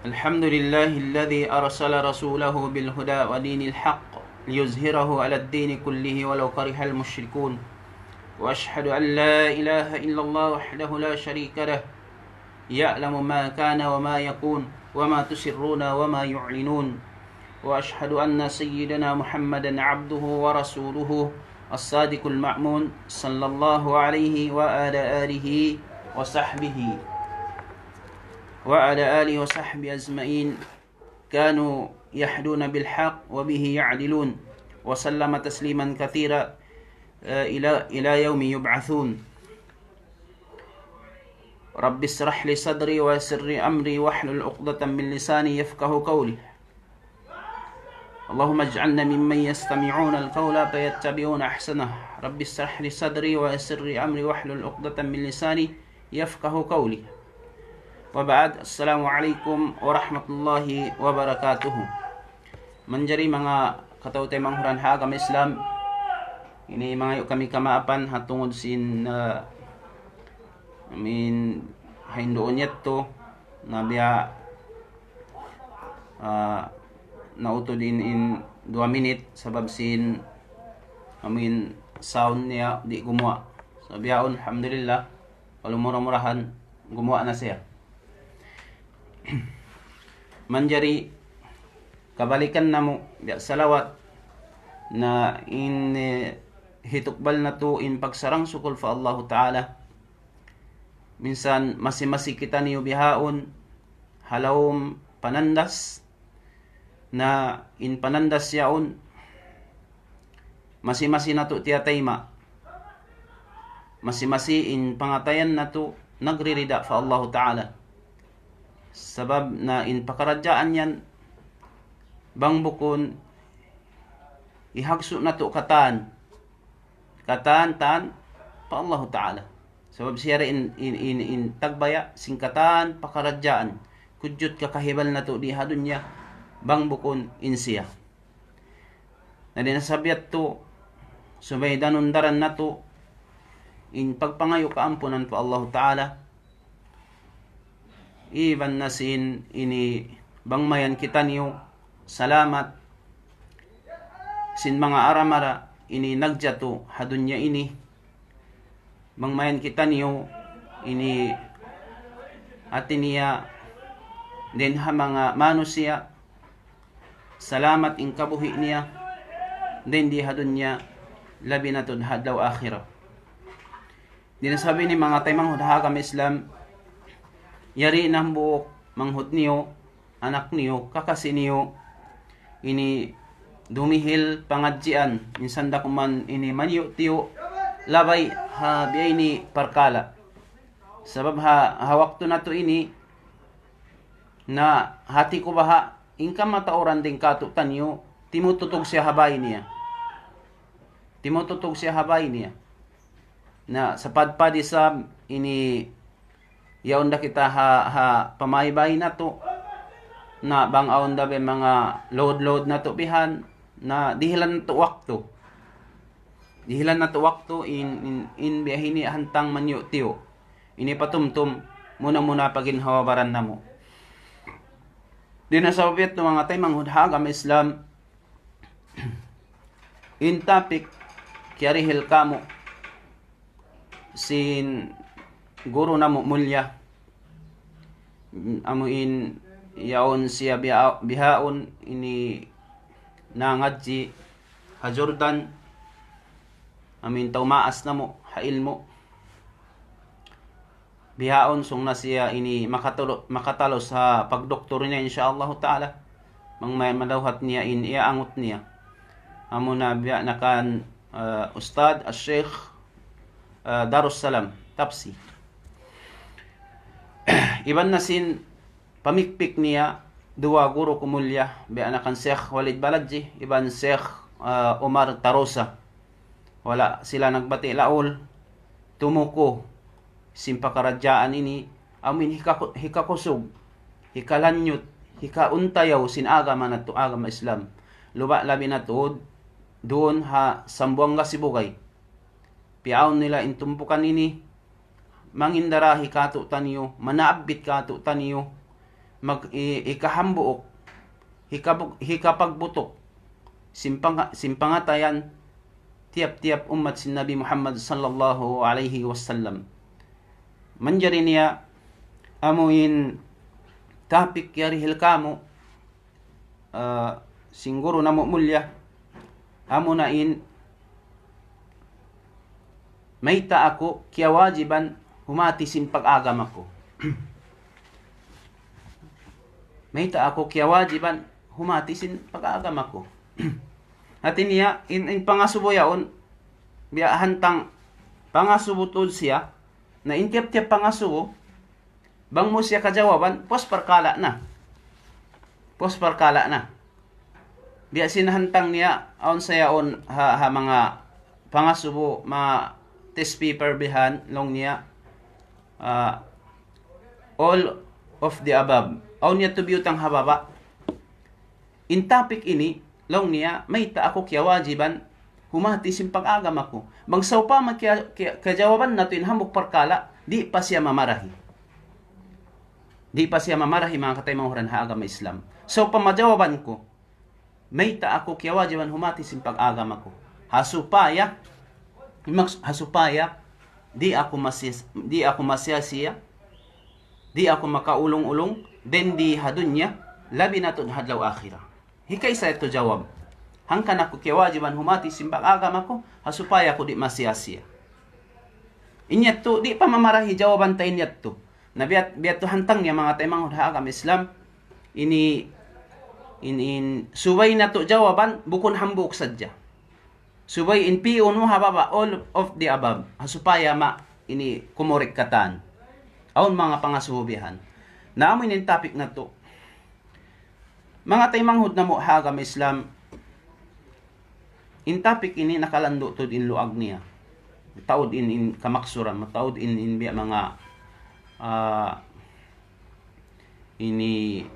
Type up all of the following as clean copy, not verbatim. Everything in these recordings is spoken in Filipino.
الحمد لله الذي أرسل رسوله بالهدى ودين الحق ليظهره على الدين كله ولو كره المشركون وأشهد أن لا إله إلا الله وحده لا شريك له يعلم ما كان وما يكون وما تسرون وما يعلنون وأشهد أن سيدنا محمدا عبده ورسوله الصادق المأمون صلى الله عليه وعلى آله وصحبه أجمعين كانوا يحدون بالحق وبه يعدلون وسلم تسليما كثيرا إلى يوم يبعثون رب اشرح لي صدري ويسر لي أمري واحلل عقدة من لساني يفقه قولي اللهم اجعلنا ممن يستمعون القول فيتبعون أحسنه رب اشرح لي صدري ويسر لي أمري واحلل عقدة من لساني يفقه قولي وبعد Assalamualaikum warahmatullahi wabarakatuh. Menjadi mga katawtay manghuran ha kami Islam. Ini mga kami kamaapan hatungod sin haindoon yato na biya nautod in 2 minute sabab sin sound niya di gumawa. So biyaon alhamdulillah palumura-murahan gumawa na siya. Manjari kabalikan namo biya salawat na in hitukbal na to in pagsarang sukul fa Allah Ta'ala. Minsan masi kita niyo bihaon halawom panandas na in panandas yaon masi na to tiyatayma masi in pangatayan na to nagririda fa Allah Ta'ala. Sabab na in pakaradyaan yan bang bukon ihagso na to katan pa Allah Ta'ala. Sabab siya in tagbaya singkatan pakaradyaan kudyot kakahibal na to di hadunya bang bukon in siya. Na dinasabiat to subay danundaran na to in pagpangayo kaampunan pa Allah Ta'ala. Iban na sin ini bangmayan kita niyo salamat sin mga aramara ini nagjato hadunya ini bangmayan kita niyo ini atiniya din ha mga manusia salamat in kabuhi niya din di hadunya labi na tun hadlaw akhirah. Dinasabi ni mga taymang hudha kami Islam yari ng buok manghud niyo anak niyo kakasi niyo ini dumihil pangadjian minsan da kuman ini manyo tiyo labay ha biyay ni parkala sabab hawak to na to ini na hati ko baha ingka matauran din katutan niyo timututog siya habay niya na sa padpadi sa ini yaon da kita pamaybay na to na bang aon da be mga load na to bihan na dihilan na to wakto in biyahini hantang manyo tiyo ini patumtum muna paginhawabaran namo. Dinasabiat ng mga taymang hudhagam Islam in topic kiarihil kamo sin guru namo mulya amuin yaon siya bihaon ini nangadji ha Jordan amin taumaas namo ha ilmo bihaon sung na siya ini makatalo sa pagdoktor niya insyaallah Ta'ala mangmay madawhat niya in iaangot niya amuna biya nakan Ustad Al-Sheikh Darussalam Tapsi. Iban na sin pamikpik niya dua guru kumulya be anakan Sheikh Walid Baladji iban Sheikh Omar Tarosa wala sila nagbati laol tumuko simpakaradyaan ini amin hikakusog hikalanyot hikauntayaw sin agama na to agama Islam luba labi na to doon ha Sambuanga Sibugay piaon nila intumpukan ini mangindarahi kato taniyo, manaabit kato taniyo, ikahambuok, hikapagbutok, simpangatayan, tiap-tiap umat si Nabi Muhammad sallallahu alaihi wasallam. Manjari niya, amuin tapik yarihil kamo, singguro na mulya, amo na in, mayta ako, kaya wajiban, humati sin pag-agam ako. Mayta ako, kaya wajiban, humati sin pag-agam ako. At niya, in pangasubo yaon, biya hantang pangasubo tol siya, na intiap-tiap pangasubo, bang mo siya kajawaban, pos parkala na. Biya sinahantang niya, aon sayaon, ha mga pangasubo, test paper bihan, long niya, all of the above. Aon niya tubiyutang hababa. In topic ini, long niya, may ta ako kaya wajiban, humati sin pag-agam ako. Bangsaw pa kajawaban nato in hambok parkala, di pa siya mamarahi. Mga katay mga huran haagam Islam. So pamajawaban ko, may ta ako kaya wajiban humati sin pag-agam ako. Hasupaya, di ako masiyasiya, di ako makaulong-ulong, then di hadunya, labi naton hadlaw akhirah. Hikay sa ito jawab. Hangkan ako kaya wajiban humati sin pag-agam ako, hasupaya ako di masiyasiya. Inyat to, di pa mamarahi jawaban ta inyat to. Na biat to hantang niya mga taymang hagam Islam, in subay na to jawaban, bukon hambuk sadya. Subay in piyon mo hababa, all of the above, hasupaya ini kumurik katan. Aun mga pangasubihan. Naamoy nin topic na to. Mga taymanghod na mo hagam Islam, in topic ini nakalando to in luag niya. Taod in kamaksuran, mataod in biya mga ini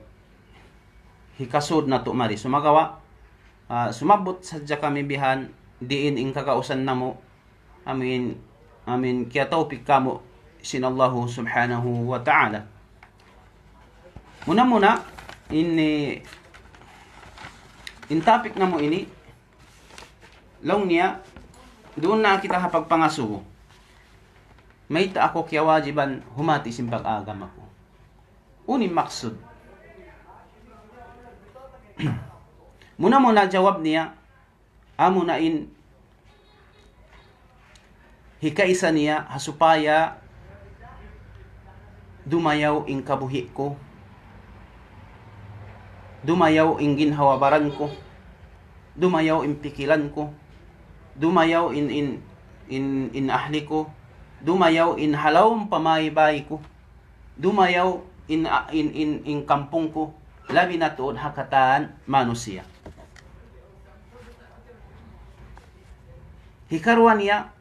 hikasod na to mari. Sumagawa, sumabot sadya kami bihan, diin in kakausan na mo, amin kaya tawpik ka mo, sinallahu subhanahu wa ta'ala. Muna, in topic na mo ini, long niya, doon na kita hapagpangasuho. May ta ako kaya wajiban humati sin pag-agam ako. Unim maksud. Muna jawab niya, amo na in hikaisa niya hasupaya dumayaw in kabuhi ko, dumayaw in ginhawabaran ko, dumayaw in pikilan ko, dumayaw in ahli ko, dumayaw in halawang pamaybay ko, dumayaw in kampung ko, labi na tuon hakataan manusia. Hikarwan niya,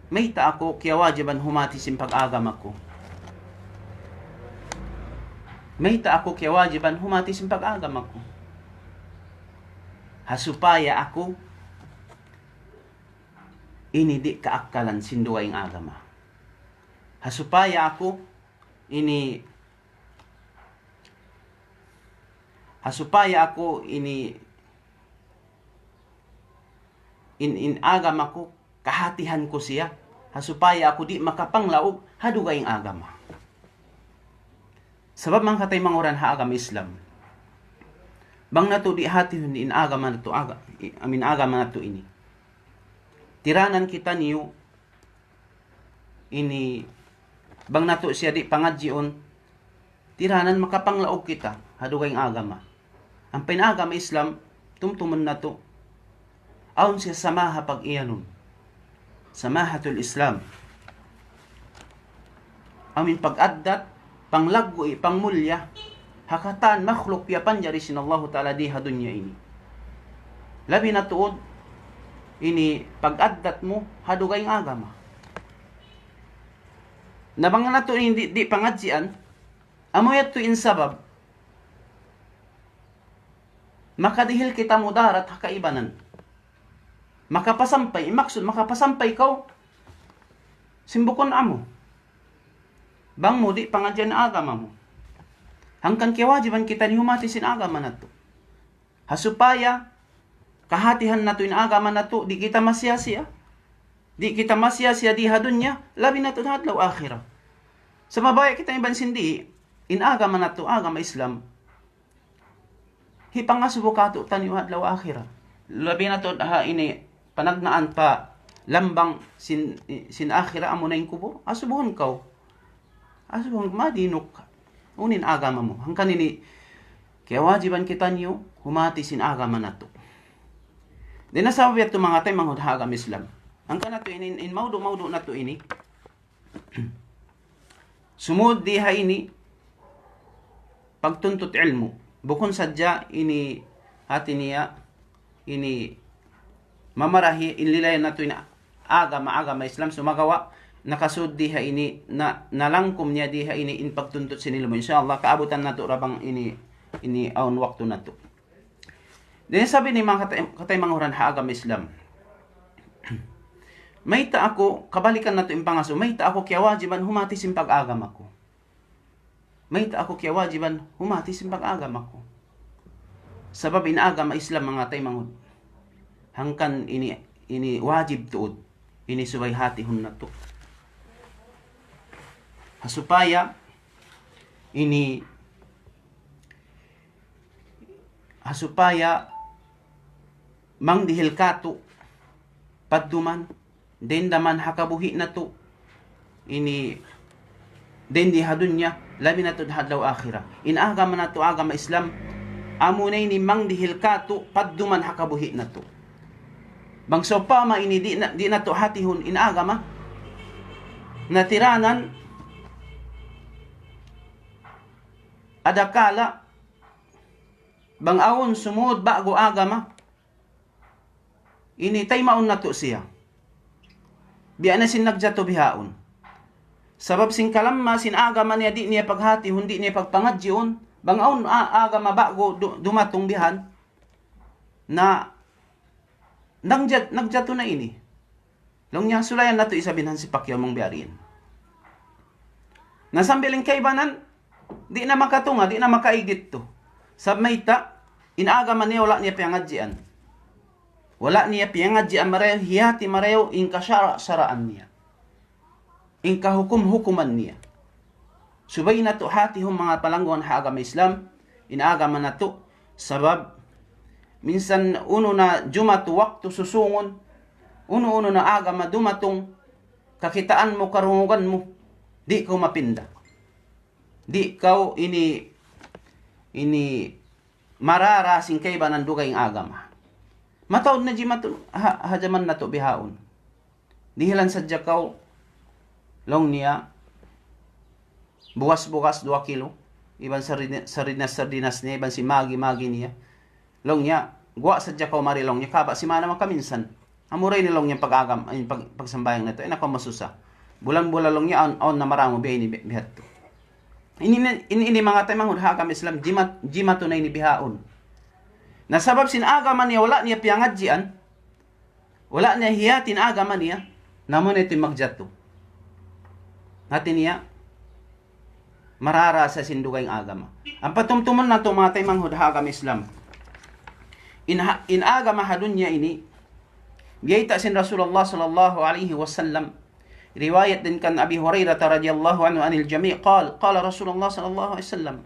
may ta ako kaya wajiban humati sin pag-agam ako. May ta ako kaya wajiban humati sin pag-agam ako. Hasupaya ako ini di kaakalan sinduay ng agama. Hasupaya ako ini in agam ako, kahatihan ko siya. Hasupaya ako di makapanglaog, hadugay ang agama. Sabab man katay manguran ha agam Islam. Bang nato di hati in agama nato agama nato ini. Tiranan kita niyo ini bang nato siya di pangadjion, tiranan makapanglaog kita, hadugay ang agama. Ang pinagama Islam, tumtuman nato, aun siya samaha pag iyanon. Samahatul Islam. Amin pag-addat, panglaggoy, pangmulya, hakatan, makhluk, piyapan, jari sinallahu ta'ala di hadunya ini. Labi na tuod, ini pag-addat mo, hadugay ang agama. Nabang na to hindi di pangadsian, amoyat to in sabab, makadihil kita mudarat hakaibanan. Makapasampay, imaksud, makapasampay ka, simbukon amo. Bang mo di pangadyan na agama mo. Hangkan kewajiban kita ni humati sin agama na to. Hasupaya, kahatihan na to in agama na to, di kita masya-siya. Di kita masya-siya di hadunya, labi na to hadlaw akhirah. Sa mabaya kita iban sindi, in agama na to, agama Islam, hipangasubo kato tanyo hadlaw akhirah. Labi na to ini, panagnaan pa, lambang sin akhirah amo na yung kubo, asubuhon kaw. Asubuhon, madinok ka. Unin agama mo. Hangkan ini, kaya wajiban kita niyo, humati sin agama na to. Di nasabi ito mga tayo, mga agama Islam. Hangkan na to, in maudo na to ini, sumud diha ini, pagtuntut ilmu. Bukon sadya, ini, hati niya, ini, mamarahi, inlilayan na to ini, agama Islam, sumagawa, nakasud diha ini na nalangkom niya diha ini in pagtuntut sinila mo insyaallah kaabutan nato rabang ini aun waktu nato. Then sabi ni mga katay mga huran ha agama Islam. May ta ako kabalikan nato in pangaso may ta ako kiyawajiban humati sin pag-agama ko. May ta ako kiyawajiban humati sin pag-agama ko. Sabab in agama Islam mga tay mga hangkan ini wajib tuod ini subay hati hun nato. Hasupaya mangdihil kato padduman den daman hakabuhi na to ini den di hadunya labi na to hadlaw akhirah in agama na to agama Islam amo na ini mangdihil kato padduman hakabuhi na to bang sopama ini di na to hatihon in agama natiranan adakala bang awon sumud bago agama ini tay maun nato siya biya na sin nagjato bihaon sabab sin kalamma sin agama niya di niya paghati hindi niya pagpangadyon bang awon agama bago dumatong bihan na nagjato na ini long niya sulayan nato isabinhan si Pacquiao mong biyarin nasambiling kaibanan di na makatunga, di na makaigit to. Sabmayta, inagama niya wala niya piyangadjian. Wala niya piyangadjian mareho, hiyati mareho, in kasyara-saraan niya. In kahukum-hukuman niya. Subay na to hati hong mga palangguan ha agama Islam, inagama na to, sabab, minsan uno na jumatu waktu susungon, uno na agama dumatong, kakitaan mo, karungugan mo, di ko mapinda. Di kau ini mararasing kay ba ng dugay ang agama. Mataod na di hajaman na to bihaon. Dihilan sadya kau long niya bukas 2 kilo. Iban sardinas niya, iban si magi niya. Long niya, gwa sadya kau marilong niya, kaba si mana makaminsan. Amuray ni long niya pagsambayang na to. Nako masusa. Bulan-bulan long niya, on na maramo bihay ni bihat to. Ini mga tayo mga agama Islam, jima tunay ni bihaon. Nasabab sin agama niya, wala niya piyangadjian, wala niya hiyatin agama niya, naman ito'y magjato. Natin niya, marara sa sindugay ng agama. Ang patumtuman na ito mga tayo mga agama Islam, in agama hadun niya ini, biyayta sin Rasulullah sallallahu alaihi wasallam, رواية كان أبي هريرة رضي الله عنه عن الجميع قال رسول الله صلى الله عليه وسلم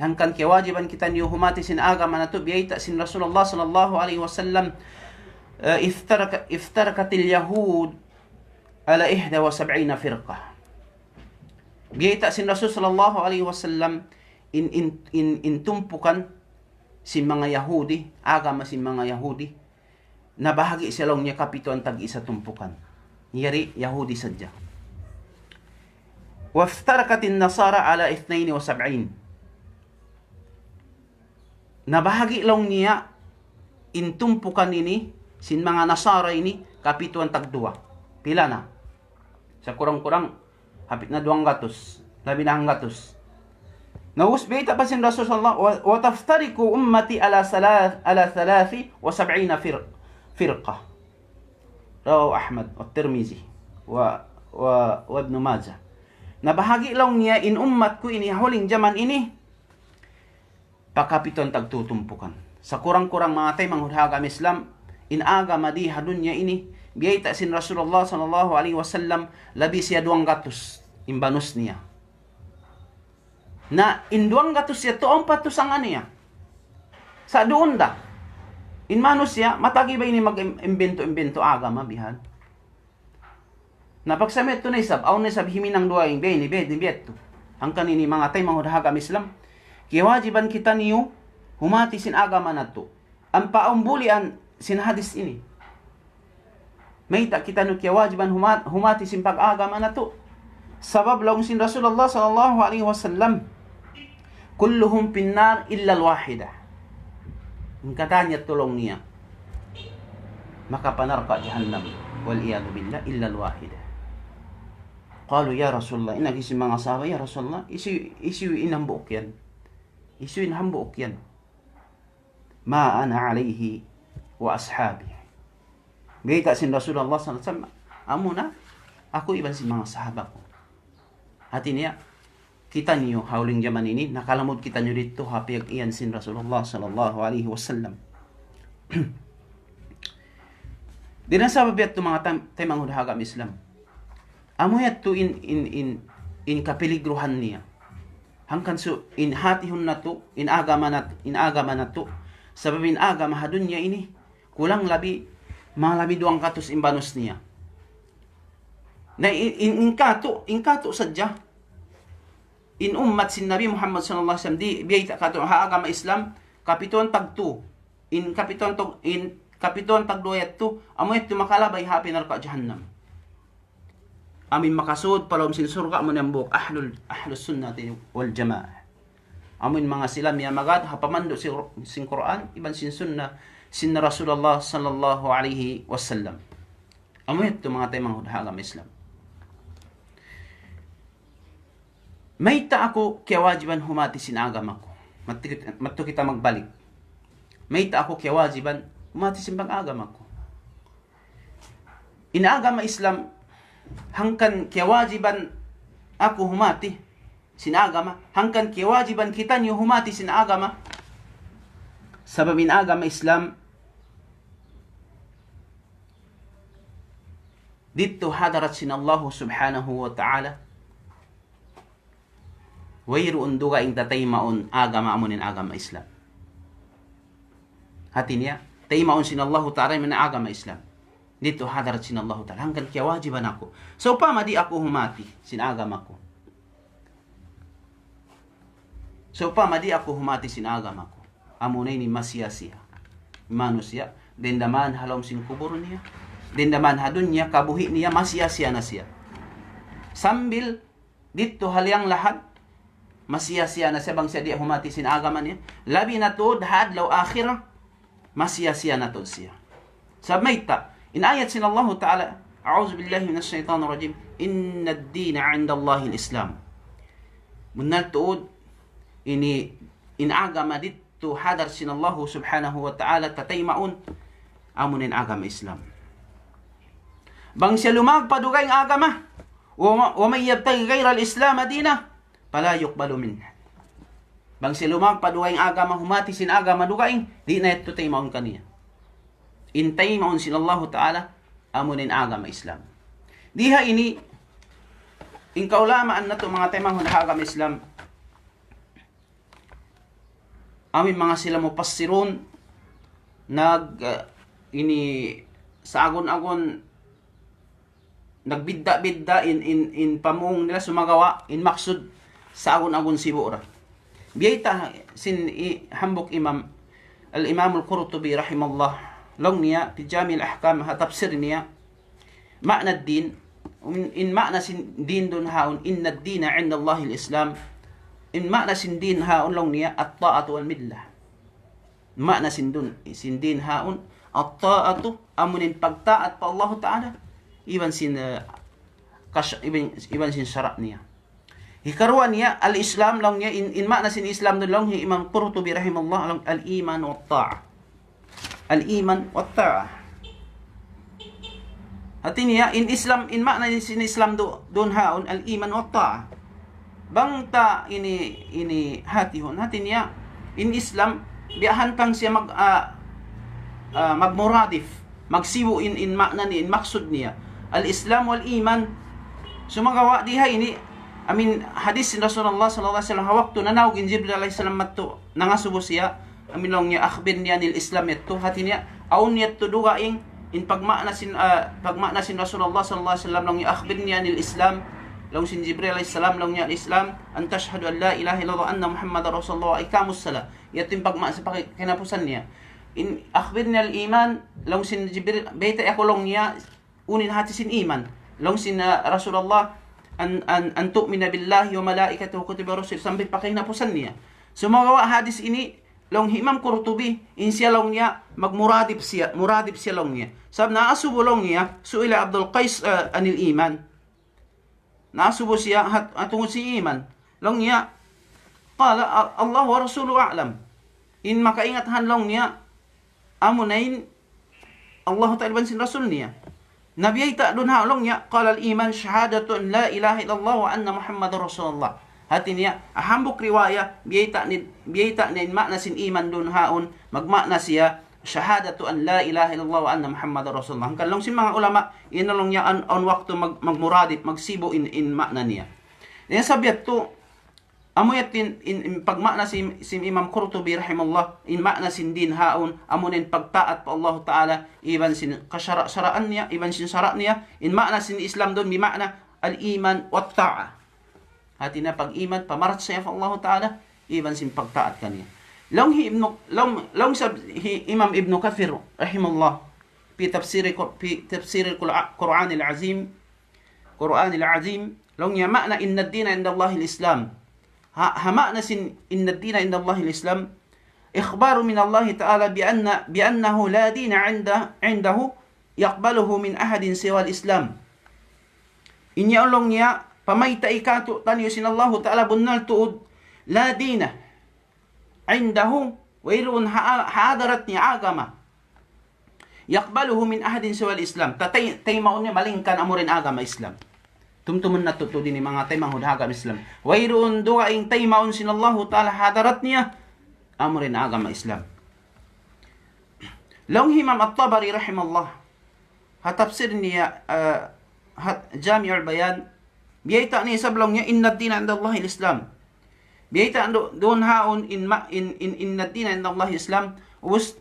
هن كان كواجبا كتان يوهماتي سن آغا مناتو بيأيتا سن رسول الله صلى الله عليه وسلم افتركت اليهود على 71 فرقة بيأيتا سن رسول صلى الله عليه وسلم in tumpukan si mga Yahudi agama si mga Yahudi na bahagi silong niya kapituan tag-isa tumpukan yari Yahudi sadya. Waftarakat an-nasara ala 72. Nabahagi lang niya intumpukan ini sin mga Nasara ini kapituan tag-2. Pila na? Sa kurang-kurang hapit na 200, labi na 100. Nawusbita pa sin Rasul sallallahu wa taftariku ummati ala 73 firqa. رواه أحمد والترمذي وابن ماجه bahagi lang niya in ummat ko ini huling zaman ini pakapiton tagtutumpukan. Sa kurang-kurang mga tay manghudhagam Islam in agama di hadunya ini biyay ta sin Rasulullah sallallahu alaihi wasallam labi siya 200 imbanus niya. Na in 200 siya tuong patusang niya. Sa doon da. In manus siya matagi ba ini mag-imbento agama bihan. Napagsamit to na isab, aw na isab himinang duwaing be ni to. Ang kanini mga tay manghudhagam Islam. Kiwajiban kita niyo humati sin agama nato. Ang paumbulian sin hadis ini. May ta kita no kiwajiban humati sin pag-agama nato. Sabab lang sin Rasulullah sallallahu alaihi wasallam kulluhum pinnar illa al-wahida. Ang katanya tulong niya makapanarka jahannam wal iyadu billah illa al-wahida. Qalu ya Rasulullah, inagisi mga sahabat, ya Rasulullah, isu inambuok yan. Isu inambuok yan. Ma ana alayhi wa ashabi. Bita sin Rasulullah sallallahu alaihi wasallam, amo na, ako iban si mga sahabat ko. Hati niya, kita niyo hauling zaman ini, nakalamod kita niyo dito, hapiyag iyan sin Rasulullah sallallahu alaihi wasallam. Dinasabab ito mga taymang hudhagam Islam. Amo yato in kapeligruhan niya. Hangkan so in hatihon na to, in agama na to. Sabab in agama hadun niya ini, kulang labi, mga labi 200 imbanos niya. Na in kato sadya. In ummat sin Nabi Muhammad sallallahu alaihi wasallam di biyay kato ha agama Islam kapiton tagtu. In kapiton tagdoyat to, amo yato makalabay hapi narka jahannam. Amin makasud palom sin surga mo niyambok ahlus sunnati wal jamaah. Amin mga sila miya magad hapamando sin Quran iban sin sunnah sin Rasulullah sallallahu alaihi wasallam. Amin ito mga tayo mga hudhagam Islam. May ta ako kiyawajiban humati sin agama ko. Matto kita magbalik. May ta ako kiyawajiban humati sin pag-agama ko. Inagama Islam hangkan kiyawajiban ako humati sinagama, hangkan kiyawajiban kita niyo humati sinagama. Sabab in agama Islam dito hadarat sin Allah subhanahu wa ta'ala wayru unduga ing tatay maun agama amunin agama Islam. Hati niya tay maun sin Allah ta'ala min agama Islam. Dito hadarat sin Allah ta'ala hanggang kiyawajiban ako. So pamadi ako humati sin agama ko. So pamadi ako humati sin agama ko. Amunay ni masiyasiya. Manusia. Dendaman halom sin kubur niya. Dendaman hadun niya kabuhi niya masiyasiya na siya. Sambil dito halyang lahat masiyasiya na siya bang siya di humati sin agama niya. Labi na to hadlaw akhirah masiyasiya na to siya. Sabmayta in ayat sin Allah Ta'ala, a'udzu billahi minash shaitanir rajim, inna ad-din 'inda Allahi al-Islam. Munal tuod ini in agama dito hadar sin Allah subhanahu wa ta'ala tataymaun amunin agama Islam. Bang siya lumagpadugay ang agama, wa may yabtaghi ghayra al-Islam dina, fala yuqbalu minhu. Bang siya lumagpadugay ang agama humati sin agama dugay, di na ito taymaun kaniya. Intay maun sin Allah Ta'ala amunin agama Islam. Diha ini in kaulamaan na to mga temang agama Islam amin mga sila mupassirun ini sa agon-agon nagbidda-bidda in pamung nila sumagawa in maksud sa agon-agon sibura. Biyayta sin hambok al-Imam al-Qurtubi rahimallah long niya fi Jami' al-Ahkam ha tafsir niya makna din in makna sin din dun haun inna ad-dina 'inda Allah al-Islam in makna sin din haun long niya at-ta'atu wal millah makna sin din haun at-ta'atu amunin pagtaat pa Allah Ta'ala iban sin iban sin syara' niya hikarwan niya al-Islam long niya in makna sin Islam dun long Imam Qurtubi rahimallah long al-iman wa at-ta'ah al-iman wa ta'ah. At niya in Islam in makna sin Islam doon haon al-iman wa ta'ah. bangta ini hatihon hati niya in Islam biahantang siya magmuradif magsibu in makna ni in maksud niya al-Islam wal iman sumagawa diha ini hadis ni Rasulullah sallallahu alaihi wasallam waktu nanawag in Jibril alaihi salam matto nangasubo siya long niya akhbir niya nil Islam yatto hati niya aun yatto dugaing in pagmakna sin Rasulullah sallallahu alaihi wasallam long niya akhbir niya nil Islam long sin Jibril alaihi salam long niya al-Islam an tashhadu an la ilaha illallah anna Muhammadar Rasulullah ikamus sala yatto in pagmakna sa kinapusan niya in akhbir niya al-iman long sin Jibril beta ako long niya unin hati sin iman long sin Rasulullah an tu'mina billahi wa malaikatihi wa kutubihi wa rusulihi sampai pakai napusan niya. Sumagawa hadis ini long Imam Qurtubi in siya long niya muradib siya long niya. Sab naasubo long niya suila Abdul Qais anil iman. Naasubo siya atungod si iman. Long niya qala Allah wa rasuluhu a'lam. In makaingat han long niya amunain Allah ta'ala ban sin rasul niya. Nabi ta dun halong niya qala al-iman syahadatu an la ilaha illallah wa anna Muhammadar Rasulullah. Hati niya ahambok riwaya biyata ni makna sin iman dun haon magmakna siya syahadatu an la ilaha illallah wa anna Muhammadar Rasulullah. Kalong sin mga ulama inalong niya on waktu magmuradip magsibo in makna niya. Then sabiat to amoyat in pagmakna si Imam Qurtubi rahimahullah in makna sin din haon amunin pagtaat pa Allah Ta'ala iban sin kasaraan niya iban sin sara niya in makna sin Islam doon bi makna al-iman wat ta'a hati na pag-iman pamarat sa Allah Ta'ala iban sin pagtaat kaniya long sab Imam Ibn Kathir rahimahullah fi tafsir al-Quran al-Azim long ya makna inna ad-dina inda Allah al-Islam معنى إن الدين عند الله الإسلام إخبار من الله تعالى بأنه لا دين عنده يقبله من أحد سوى الإسلام إن يقولون يا فميت إيكاتو تنيسين الله تعالى بنال تؤد لا دين عنده ويرون حاضرتني عاقمة يقبله من أحد سوى الإسلام تيمون مالين كان أمر عاقمة إسلام tumtumun na tuto din mga tay manghudhagam Islam. Wayroon duwa ing tay maun sinallahu ta'ala hadarat niya amurin agama Islam. Long Imam At-Tabari rahimallah hatafsir niya Jami' al-Bayan biyayta ni sablong niya inna ad-dina inda Allah al-Islam. Biyayta doon haon inna ad-dina inda Allah al-Islam.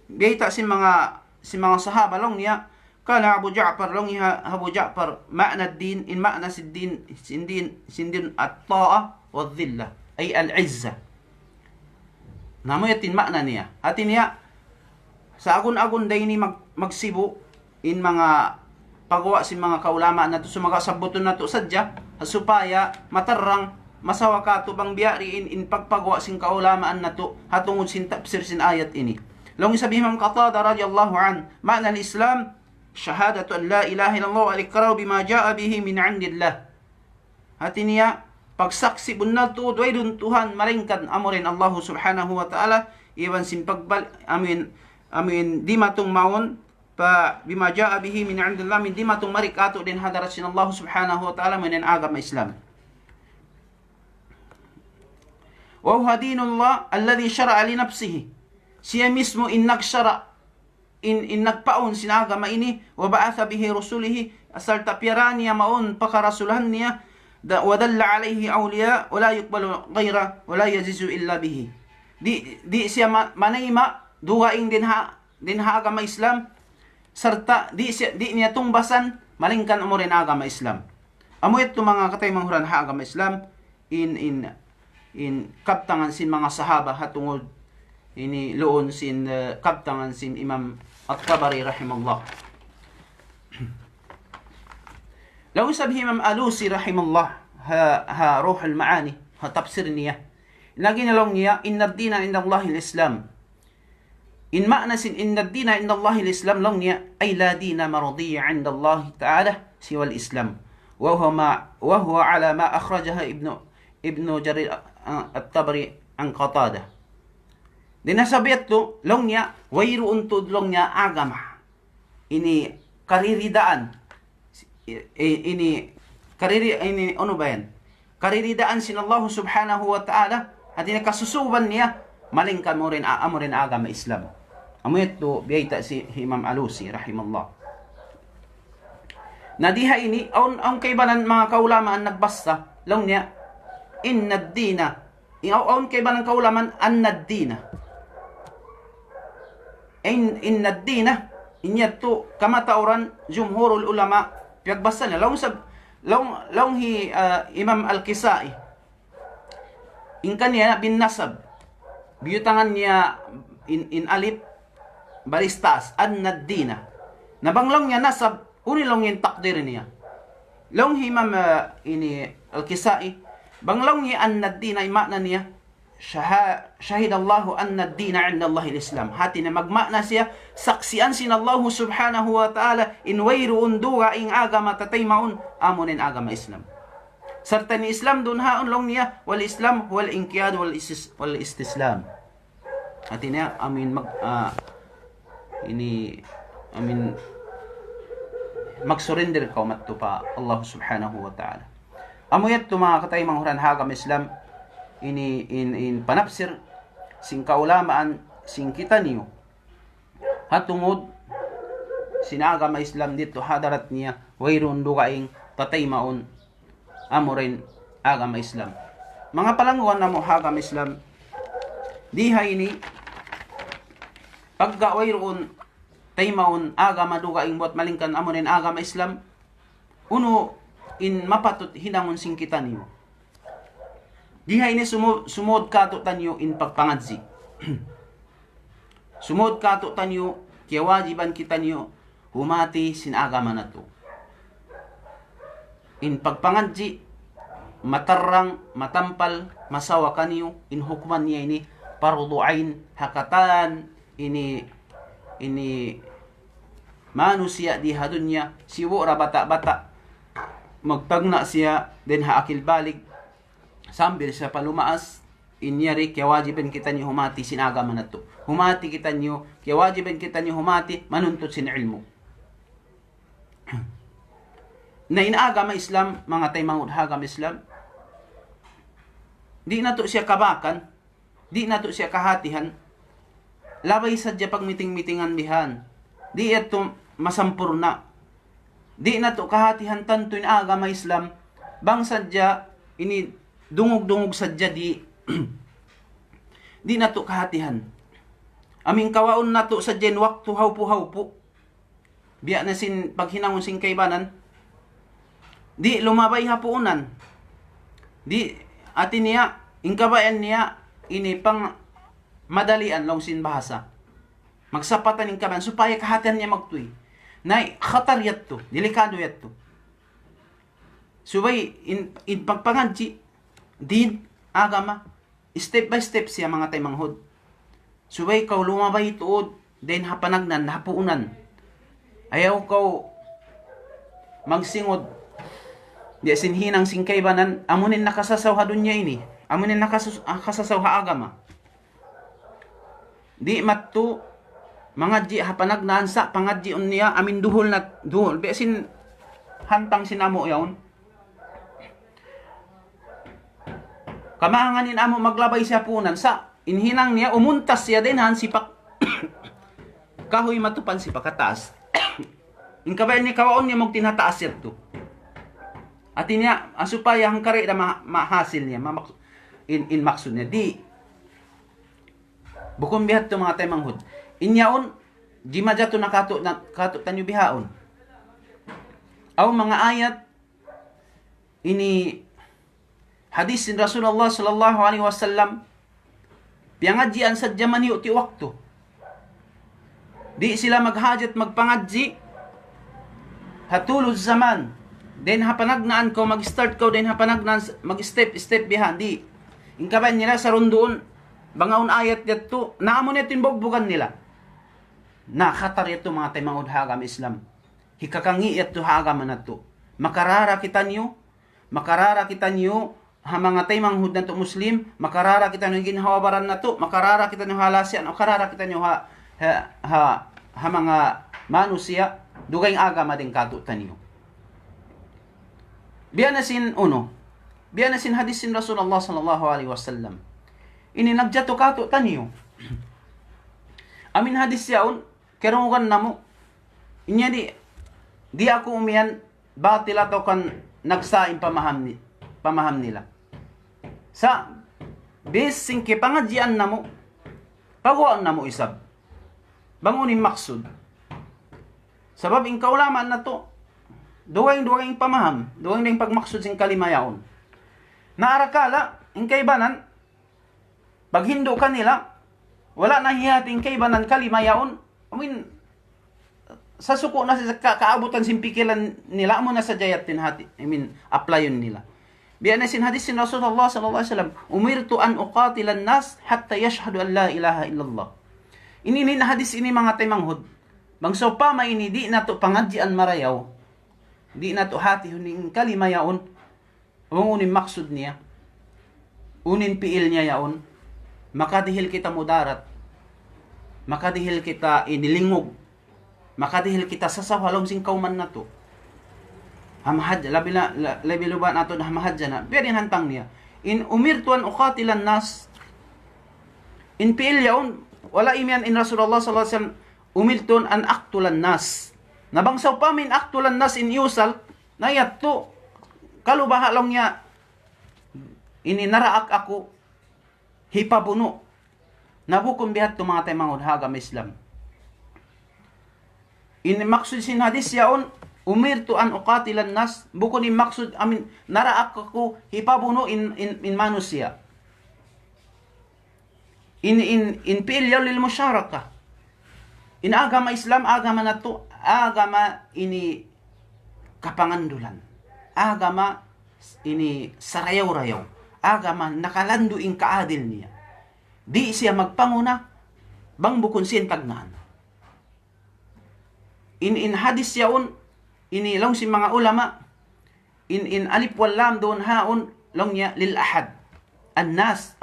Biyayta si mga sahaba long niya قال أبو جعفر لونها أبو جعفر معنى الدين إن معنى سندين الطاعة والذلة أي العزة namoy tin makna niya atin niya sa agun-agun day ni magsibo in mga pagawa si mga kaulama nato sumaga sabuton nato sadya supaya matarang masawa ka to bang biyari in pagpagawa sing kaulamaan nato hatungod sin tafsir sin ayat ini long sabi Imam Qatada radhiyallahu an makna al-Islam syahadatu an la ilaha illallah wa al-iqrar bima jaa bihi min 'indillah. Hati niya pagsaksi bunal tuod way dun Tuhan malingkan amurin Allah subhanahu wa ta'ala iwan sin pagbal amin di matong maun pa bima jaa bihi min 'indillah min di matong marikato din hadarat sin Allah subhanahu wa ta'ala min agama Islam. Wa huwa dinullah alladhi syara'a li nafsihi. Siya mismo nagsyara in nagpaon sinagama ini wa ba'atha bihi rusulihi asal tapiran niya maon pakarasulahan niya wa dalla alayhi awliya wa la yuqbalu ghayra wa la yazizu illa bihi di siya manayma duwaing din agama Islam serta di niya tungbasan malingkan amurin agama Islam amo ito mga katay manghuran agama Islam in kaptangan sin mga sahaba hatungod ini loon sin kaptangan sin Imam At-Tabari rahimahullah. Law sabi Imam Alusi rahimahullah ha ruh al-maani ha tafsir niya. Lagi nalong niya inna ad-dina inda Allah al-Islam. In ma'na sin inna ad-dina inda Allah al-Islam long niya ay la dina maradiyya inda Allah ta'ala siwa al-Islam. Wa huwa ala ma akhrajaha ibnu Jarir at-Tabari an Qatada. Dinasabiat to long niya wayro untod long niya agama ini kariridaan ini ano ba yan Karididaan sin Allah subhanahu wa ta'ala at kasusuban niya malingkan mo rin agama Islam. Amo ito biyayta si Imam Alusi rahimallah. Nadiha ini ang kaibanan mga kaulaman nagbasta lang niya inna ad-dina ang kaibanan kaulaman anna ad-dina inna ad-dina inya to kamatauran jumhurul ulama piagbasa niya long hi Imam Al-Kisai in kanya bin nasab biyutangan niya in alif baristas anna ad-dina nabanglong niya nasab unilong yung takdir niya. Long himam ini Al-Kisai, banglong niya anna ad-dina ay makna niya, syahid Allahu anna ad-dina inda Allah al-Islam. Hati na magmakna siya, saksian sin Allah subhanahu wa ta'ala, inwayru unduga ing agama tatay maun, amunin agama Islam. Sarta ni Islam dun haon long niya, wal Islam, wal inqiyad, wal istislam. Hati niya, mag-surrender ka umatto pa Allah subhanahu wa ta'ala. Amuyat to mga katay manghuran hagam Islam in panapsir sing kaulamaan sing kita niyo hatungod sinagama Islam dito hadarat niya wayrun dukaing tatay maun amurin agama Islam. Mga palangguan na mo hagam Islam diha ini pagka wayrun taymaon agama duga ingbot malingkan amonin agama Islam uno in mapatot hinangon sing kita niyo diha ini sumod kato tanyo in pagpangadzi sumod kato tanyo kaya wajiban kita niyo humati sin agama na to in pagpangadzi matarrang matampal masawa kaniyo in hukman niya ini parduain hakatan ini manusia di hadunya siwo ra bata-bata magtagna siya den haakil balik sambil sa palumaas inyari kaya wajiban kita niyo humati sinagama na to humati kita niyo kaya wajiban kita niyo humati manuntut sin ilmu na inagama Islam mga taymangud hagam Islam di na to siya kabakan di na to siya kahatihan labay sadya pag miting-mitingan bihan. Di ito masampurna. Di na to kahatihan tanto in agama Islam. Bang sadya, ini dungog-dungog sadya di. Di na to kahatihan. Aming kawaon na to sadya waktu hawpo-hawpo. Biya na sin paghinangon sin kaibanan. Di lumabay hapuunan. Di atin niya, ingkabayan niya, ini pang madalian long sin bahasa. Magsapatan ng kaban supaya kahatian niya magtuy. Nay khatar yatto, delikado yatto. Subay in pagpangadji din agama step by step siya mga tay manghod. Subay kaw lumabay tuod den hapanagnan hapuunan. Ayaw kaw magsingod di sinhinang singkaybanan amunin nakasasaw ha dunya ini. Amunin nakasasaw ha agama. Di matto mangadji hapanagnan sa pangadji niya amin duhol besin hantang sinamo yaon kamaanganin amo maglabay siya punan sa inhinang niya umuntas siya din han sipak kahoy matupan si pakataas in kabay ni kawaon niya mog tinataas siya to at niya asupaya ang kare na mahasil niya in maksud niya di bukom bihat to mga taymanghod. Inyaon, di madya to nakato tanyo bihaon. Aw mga ayat, ini hadis sin Rasulullah sallallahu alaihi wasallam, piangadjian sa jaman yu ti waktu. Di sila maghajat magpangadji, hatulod zaman. Den hapanagnaan ko, mag-start ko, den hapanagnaan, mag-step bihan. Di, ingkaban nila sa rundoon, bangaon ayat yato, naamon yatin bogbogan nila. Nakatar yato mga taymangod hagam Islam. Hikakangi yato hagam na to. Makarara kita niyo ha mga taymanghod na to Muslim, makarara kita niyo ginhawabaran na to, makarara kita niyo halasyan, makarara kita niyo ha mga manusia, dugay agama din kato taniyo. Biya na sin uno, Biya na sin hadis sin Rasulullah sallallahu alaihi wasallam. Ini nagjato kato taniyo. Amin hadis yaun, kerungan namo. Inya di ako umiyan, batil ato kan nagsaing pamaham nila. Sa basing kipangadjian namo, pagwaan namo isab. Bangunin maksud. Sabab in kaulaman na to, duwing pamaham, duwing ding pagmaksud sing kalimayaon. Naarakala, in kaibanan, pag hindo kanila, wala na hihating kaibanan kalimayaon, sa suko na sa kaabutan simpikilan nila, amo na sa jayat tinhati, applyon nila. Biya na sin hadis sin Rasulullah sallallahu alaihi wasallam, umirtu an uqatilan nas hatta yashhadu an la ilaha illallah. Ini na hadis ini mga taymanghod. Bangso pa may ini di nato pangadjian marayaw. Di nato hati huning kalimayaon. Unin maksud niya. Unin piil niya yaon. Makadihil kita mudarat. Makadihil kita inilingog. Makadihil kita sasawalong sing kauman nato. Hamahad, labi luba nato na hamahadja na. Biya din hantang niya. In umirtuan uqatilan nas. In piil yaon, wala imyan in Rasulullah sallallahu alaihi wasallam umilton an aktulan nas. Nabangsaw pa min aktulan nas in yusal, nayatto, kalubaha lang niya, ininaraak ako, hipabuno, nabukong bihat to mga taymangod hagam Islam. In maksud sin hadis yaon, umirtu an uqatilan nas, bukon in maksud, naraak ako, hipabuno in manusia. In pilyaw lil musyarakah. In agama Islam, agama na to, agama ini kapangandulan. Agama ini sarayaw-rayaw. Agama nakalando in kaadil niya. Di siya magpanguna, bang bukon siya tagnaan. In hadis yaon, ini lang si mga ulama, in alif wal lam doon haon, lang niya lil ahad. An-nas,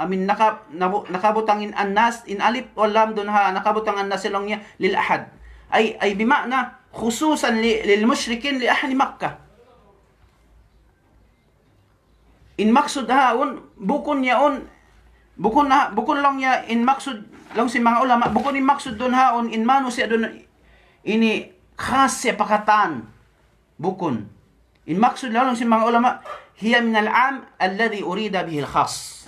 nakabutangin an-nas, in alif wal lam dun ha, nakabutang an-nas silang niya, lil ahad. Ay bima'na, khususan lil musyrikin li ahli Makkah. In maksud haon, bukon yaon, bukon lang niya, in maksud, lang si mga ulama, bukon in maksud dun haon, in manu siya dun, ini khas siya pakatan, bukon. In maksud lang si mga ulama, hiya min al-am, alladhi urida bihi al-khas.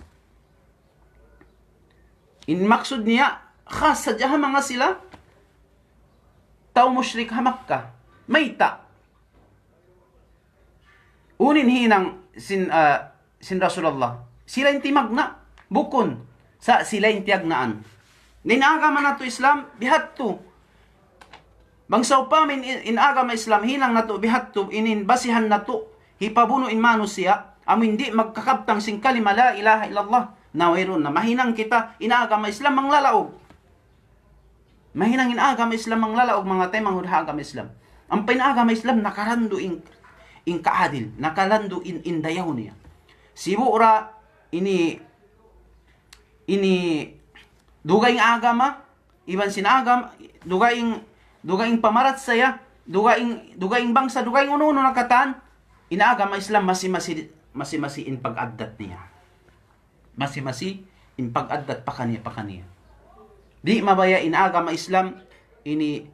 In maksud niya, khas sadya mga sila, tao musyrik ha Makkah, mayta. Unin hinang sin Rasulullah, sila yung timagna, bukon, sa sila yung tiagnaan. Ninagama na to Islam, bihat to. Bangsaw pa min in agama Islam, hinang na to, bihat to, inin basihan na to, hipabuno in mano siya, amin di magkakabtang sing kalima la ilaha illallah. Nawayron na mahinang kita inaagama Islam ang lalaog. Mahinang inaagama Islam ang lalaog mga taymang agama Islam. Ang pinaagama Islam nakarando in kaadil, nakalando in dayaw niya. Sibura ini dugaing agama, iban sinagam, dugaing pamarat saya, dugaing bangsa, dugaing uno-uno nakataan, inaagama Islam masi in pag-addat niya. Masi in pag-addat pa kaniya. Di mabaya in agama Islam ini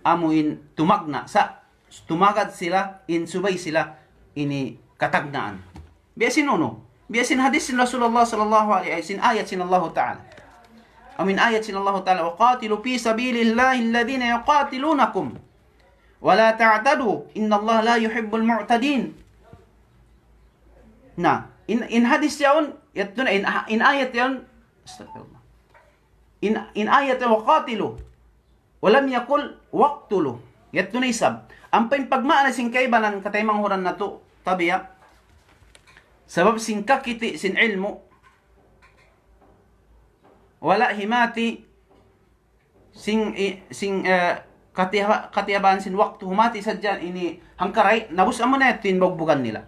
amuin tumagna sa tumagad sila in subay sila ini katagnaan. Biasin biasin hadis sin Rasulullah sallallahu alaihi wasallam ayat sin Allah taala. Amin ayat sin Allah taala waqatilu fi sabilillahi alladhina yuqatilunakum wala ta'tadu innallaha la yuhibbul mu'tadin. Na in hadis yaon yatun in ayat yaon astagfirullah in ayat waqatilu walam yakul waqtulu yatun isab ang pagmaana sing kaibanan kataymang huran nato tabiya sabab sing kakiti sin ilmu wala himati sing katiyaban sin waktu humati sadyan ini hangkaray nabus amo na tin bogbugan nila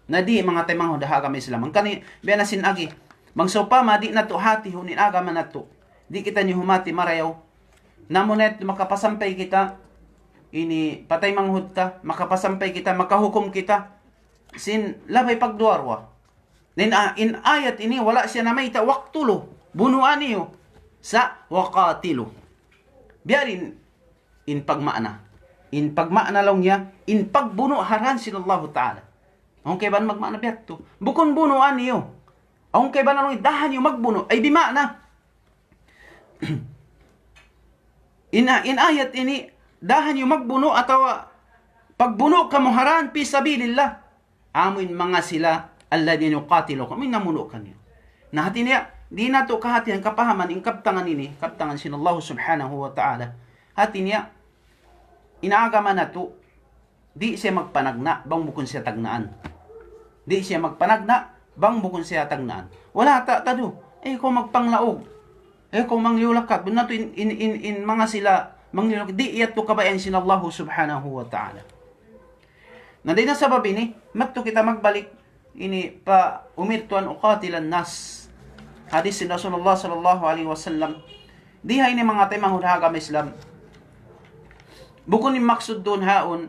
na di mga taymang hudaha kami Islam. Ang kani, biya na sinagi. Bangso pa, di na to hati, hunin agama na to. Di kita ni humati marayaw. Namunet, makapasampay kita, ini patay manghud ka, makapasampay kita, makahukom kita. sin labay pagduarwa. Then in ayat ini wala siya na may tawaktulo. Bunuan niyo sa waqatilu. Biarin in pagmaana. In pagmaana lang niya, in pagbuno haran sinallahu ta'ala. Ang kay ban magmaana biat to. Bukon bunuan niyo. Ang kay ban lang dahan niyo magbuno ay bimaana. in ayat ini dahan niyo magbuno atau pagbuno kamo haran fi sabilillah. Amin mga sila alladhina yuqatilukum min namuno kanyo. Nah hati niya di na to kahatihan kapahaman in kaptangan ini, kaptangan sinallahu subhanahu wa ta'ala. Hati niya inaagama na to di siya magpanagna bang bukon siya tagnaan. Di siya magpanagna bang bukon siya tagnaan. Wala ta tado. Kung magpanglaog. Kung mangliulakat na to in mga sila mangliulakat di iyat to kabayan sinallahu subhanahu wa ta'ala. Na di na sabab ini matto kita magbalik ini pa umirtuan uqatilan nas. Hadis si Rasulullah sallallahu alaihi wasallam. Diha ini mga tay manghudhagam Islam. Bukun ni maksud doon haon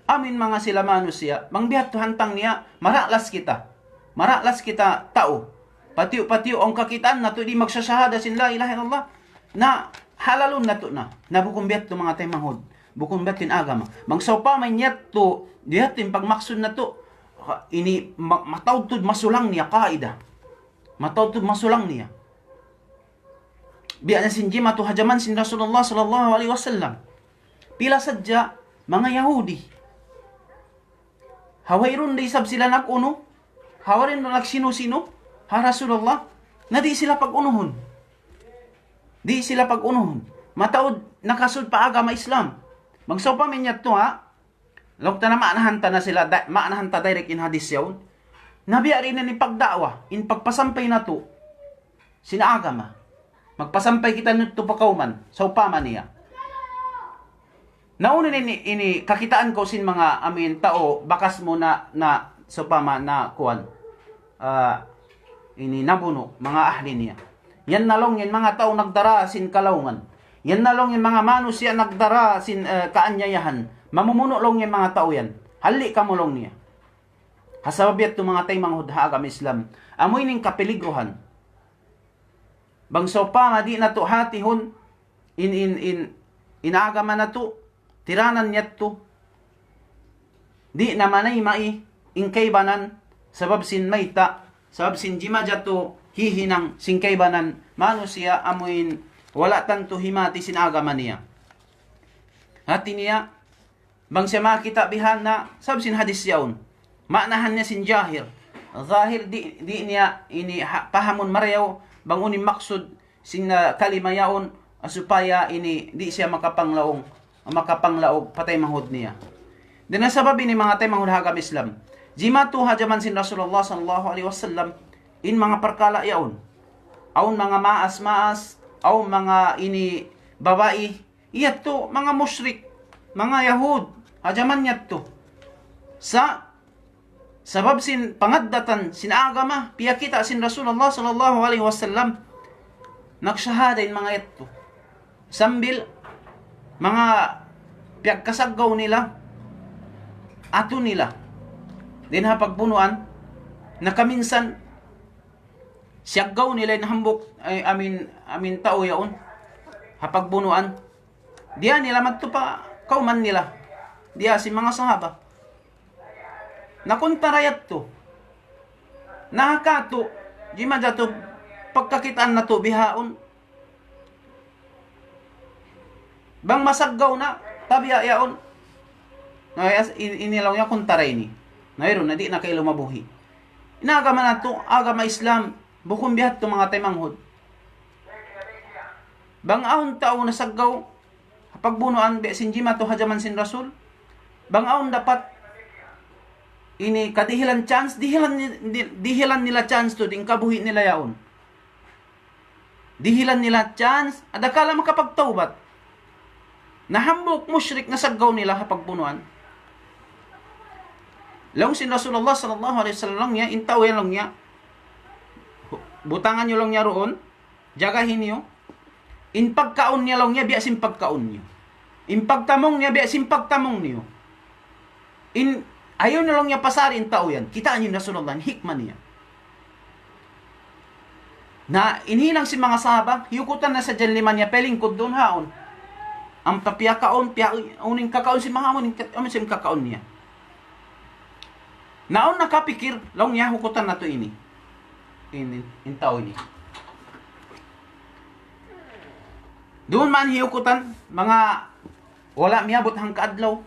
amin mga sila manusia mangbihat to hantang niya maraklas kita tao. Patiu ang kakitaan na to di magsasahada sin la ilaha illallah na halalun na to na bukun bihat to mga tay manghud. Bukun bihat tin agama. Mangsawpa may nyat to dihat tin pagmaksud na to ini matawtud masulang niya kaida. Matawtud masulang niya. Biya na sinjima to hajaman sin Rasulullah sallallahu alaihi wasallam. Pila sadya mga Yahudi. Hawairun di sab sila nakuno. Hawarin na nagsino-sino. Ha Rasulullah. Na di sila pag-unuhon. Di sila pag-unuhon. Matawod nakasud pa agama Islam. Magsaw pa minyat to ha. Lokta na maanahan ta na sila. Maanahan ta direct in hadis yawn. Nabiya rin na ni pagdawa. In pagpasampay na to. Sinaagama. Magpasampay kita nito pakauman. Sa upaman niya. Nauna ini kakitaan ko sin mga tao bakas mo na sa pama na kuan ini nabuno mga ahli niya. Yan nalong yan mga tao nagdara sin kalaungan. Yan nalong yan mga manusia nagdara sin kaanyayahan. Mamumuno long yan mga tao yan. Hali ka mo long niya. Hasababiat to mga tay manghudhagam Islam. Amoy ning kapiligrohan. Bangso pa madi na to hatihon inaagama na to. Tiranan niyat to. Di namanay mai ingkaybanan sabab sin mayta sabab sin jimaja to hihinang singkaybanan manusia amuin wala tanto himati sin agama niya. Hati niya bang siya makita bihan na sabab sin hadis yaun. Maanahan niya sin jahir. Zahir di niya ini pahamon maryaw bang unim maksud sin kalima yaun supaya ini di siya makapanglaong patay manghud niya. Din sabab ini mga tay manghudhagam Islam. Jima tu hajaman sin Rasulullah sallallahu alaihi wasallam in mga perkala yaon. Aun mga maas, aun mga ini babae, iyat to mga musyrik, mga Yahud, hajaman yat to. Sabab sin pangaddatan sin agama piyakita sin Rasulullah sallallahu alaihi wasallam nagsyahada in mga yat to. Sambil mga piyagkasagaw nila ato nila din ha pagbunuan nakaminsan siyagaw nila inahambok amin tao yaon ha pagbunuan diya nila magtupa kauman nila diya si mga sahaba nakuntarayat to nakakato di madyato pagkakitaan na to bihaon bang masaggaw na tabiya yaon inilaw niya kuntaray ni ngayon na di na kayo lumabuhi inagama na to agama Islam bukong bihat to mga taymanghod bang ahon tao na saggaw pagbunuan be sinjima to hajaman sin Rasul bang ahon dapat ini kadihilan chance dihilan nila chance to ding kabuhi nila yaon dihilan nila chance adakala makapagtaubat nahambok musyrik na saggaw nila pagbunuan. Long sin Rasulullah sallallahu alaihi wasallam niya intaw yan lang niya. Butangan niyo lang niya roon, jagahin niyo. In pagkaon niya lang niya biya sim pagkaon niyo. In pagtamong niya biya sim pagtamong niyo. In Ayaw na lang niya pasarin tao yan. Kitaan niyo Rasulullah, hikman niya. Na inhilang si mga sahaba, hiyukutan na sa janliman niya, pelingkod doon haon. Ang papiyakaon, uning kakaon si mga amun si kakaon niya. Naon nakapikir, long niya hukutan na to ini. In tao ini. Doon man hiyukutan, mga wala miyabot hang kaadlaw.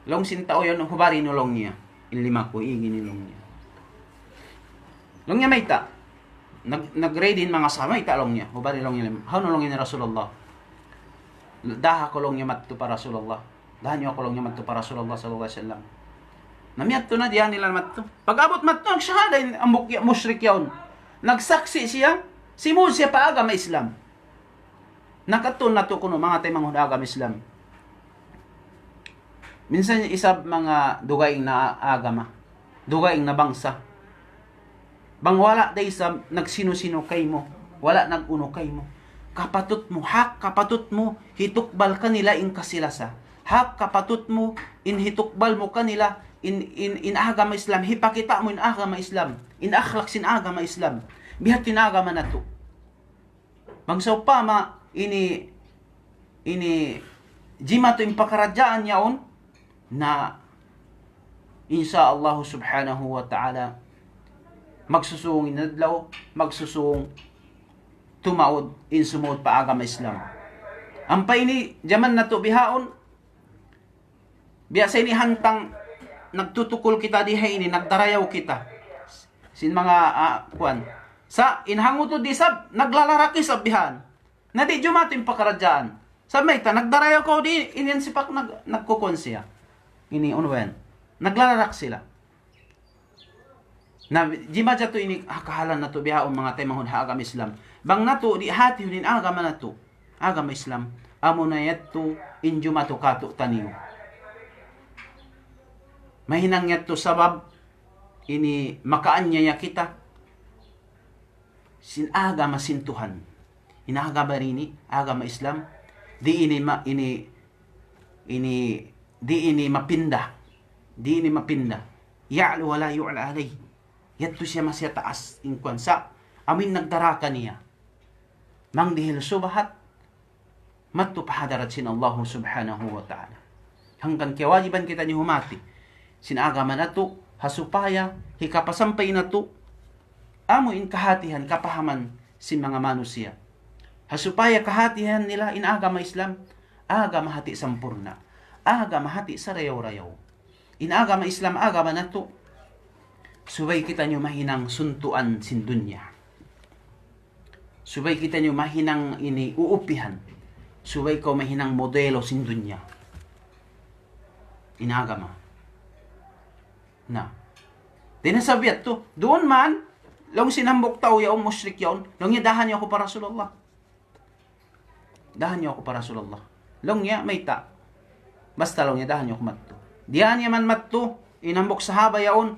Long sintao yun, hubari no long niya. Inlima ko, iginilong niya. Long niya may ta. Nag-ready mga sama, ita long niya. Hubari long niya. How no long niya Rasulullah? Daha ko long niya matto para Rasulullah. Daha niyo ako long niya matto para Rasulullah sallallahu alaihi wasallam. Namiyat to na diyan nila matto. Pag-abot matto, ang syahada, ang mushrik yun. Nagsaksi siya, simul siya pa agama Islam. Nakatun na to kuno mga taymang agama Islam. Minsan isab mga dugaing na agama, dugaing na bangsa. Bang wala day sa nagsino-sino kay mo, wala naguno kay mo. Kapatut mo, hak kapatut mo, hitukbal kanila in kasilasa. Hak kapatut mo, in hitukbal mo kanila in agama Islam. Hipakita mo in agama Islam, in akhlak sin agama Islam. Bihat in agama na to. Bangsaw pa ma, ini jima to in pakaradyaan yaon, na insya Allah subhanahu wa ta'ala magsusung inadlaw, magsusung tumaod in sumuot pa agama Islam. Ang pa ini jaman na to bihaon, biasa ini hantang nagtutukol kita diha ini, nagdarayaw kita sin mga kuan sa inhango to di sab naglalaraki sa bihan na di jumato yung pakaradyaan sa may ta nagdarayaw ko di inian sipak nagkukon siya ini unwen naglalarak sila na di ba to ini kahalan na to biha mga taymahon ha agama Islam bang nato di hati hunin agama na to agama Islam amo na yato injuma to kato taniyo mahinang yato sabab ini makaan niya kita sin agama sintuhan inagama rini agama Islam di ini mapinda. Di ini mapinda. Ya'lu wala yu'la alay. Yadto siya masya taas. Ingkwan sa amin nagdaraka niya. Mang dihil subahat. Matto pahadarat sin Allah subhanahu wa ta'ala. Hanggang kewajiban kita ni humati. Sinagama na to. Hasupaya. Hikapasampay na to. Amo in kahatihan. Kapahaman sin mga manusia. Hasupaya kahatihan nila in agama Islam. Agama hati sampurna. Agama hati sa rayaw-rayaw. In agama Islam, agama na to. Subay kita nyo mahinang suntuan sin dunya. Subay kita nyo mahinang ini uupihan. Subay ko mahinang modelo sin dunya. In agama. Na. Dinasabiat to. Doon man, long sinambok tao yaong musyrik yaon, long niya dahan niyo ako para Rasulullah. Dahan niyo ako para Rasulullah. Long niya may ta. Basta lang yadahan niyo kumatto. Diyan niya man matto, inambok sahaba yaon,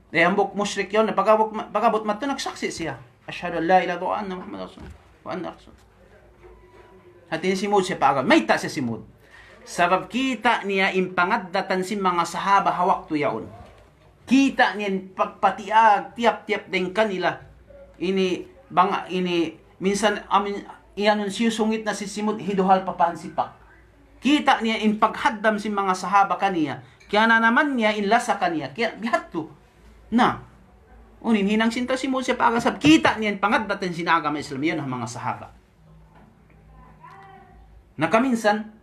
hambok musyrik yaon, pagabot matto, nagsaksi siya. Asyhadu an la ilaha illallah wa anna Muhammad Rasulullah wa anna Rasul. Hati simud siya paagam. May ta siya simud. Sabab kita niya impangaddatan si mga sahaba hawak to yaon. Kita niya pagpatiag, tiap-tiap din kanila. Ini minsan amin iyanon siya sungit na si simud, hiduhal papansipak. Kita niya in paghaddam si mga sahaba kaniya. Kaya na naman niya in lasa kaniya. Kaya bihat to. Na. Unin hinang sinta si Musa pagasab. Kita niya in pangaddatan sinagama Islam. Yan ang mga sahaba. Nakaminsan,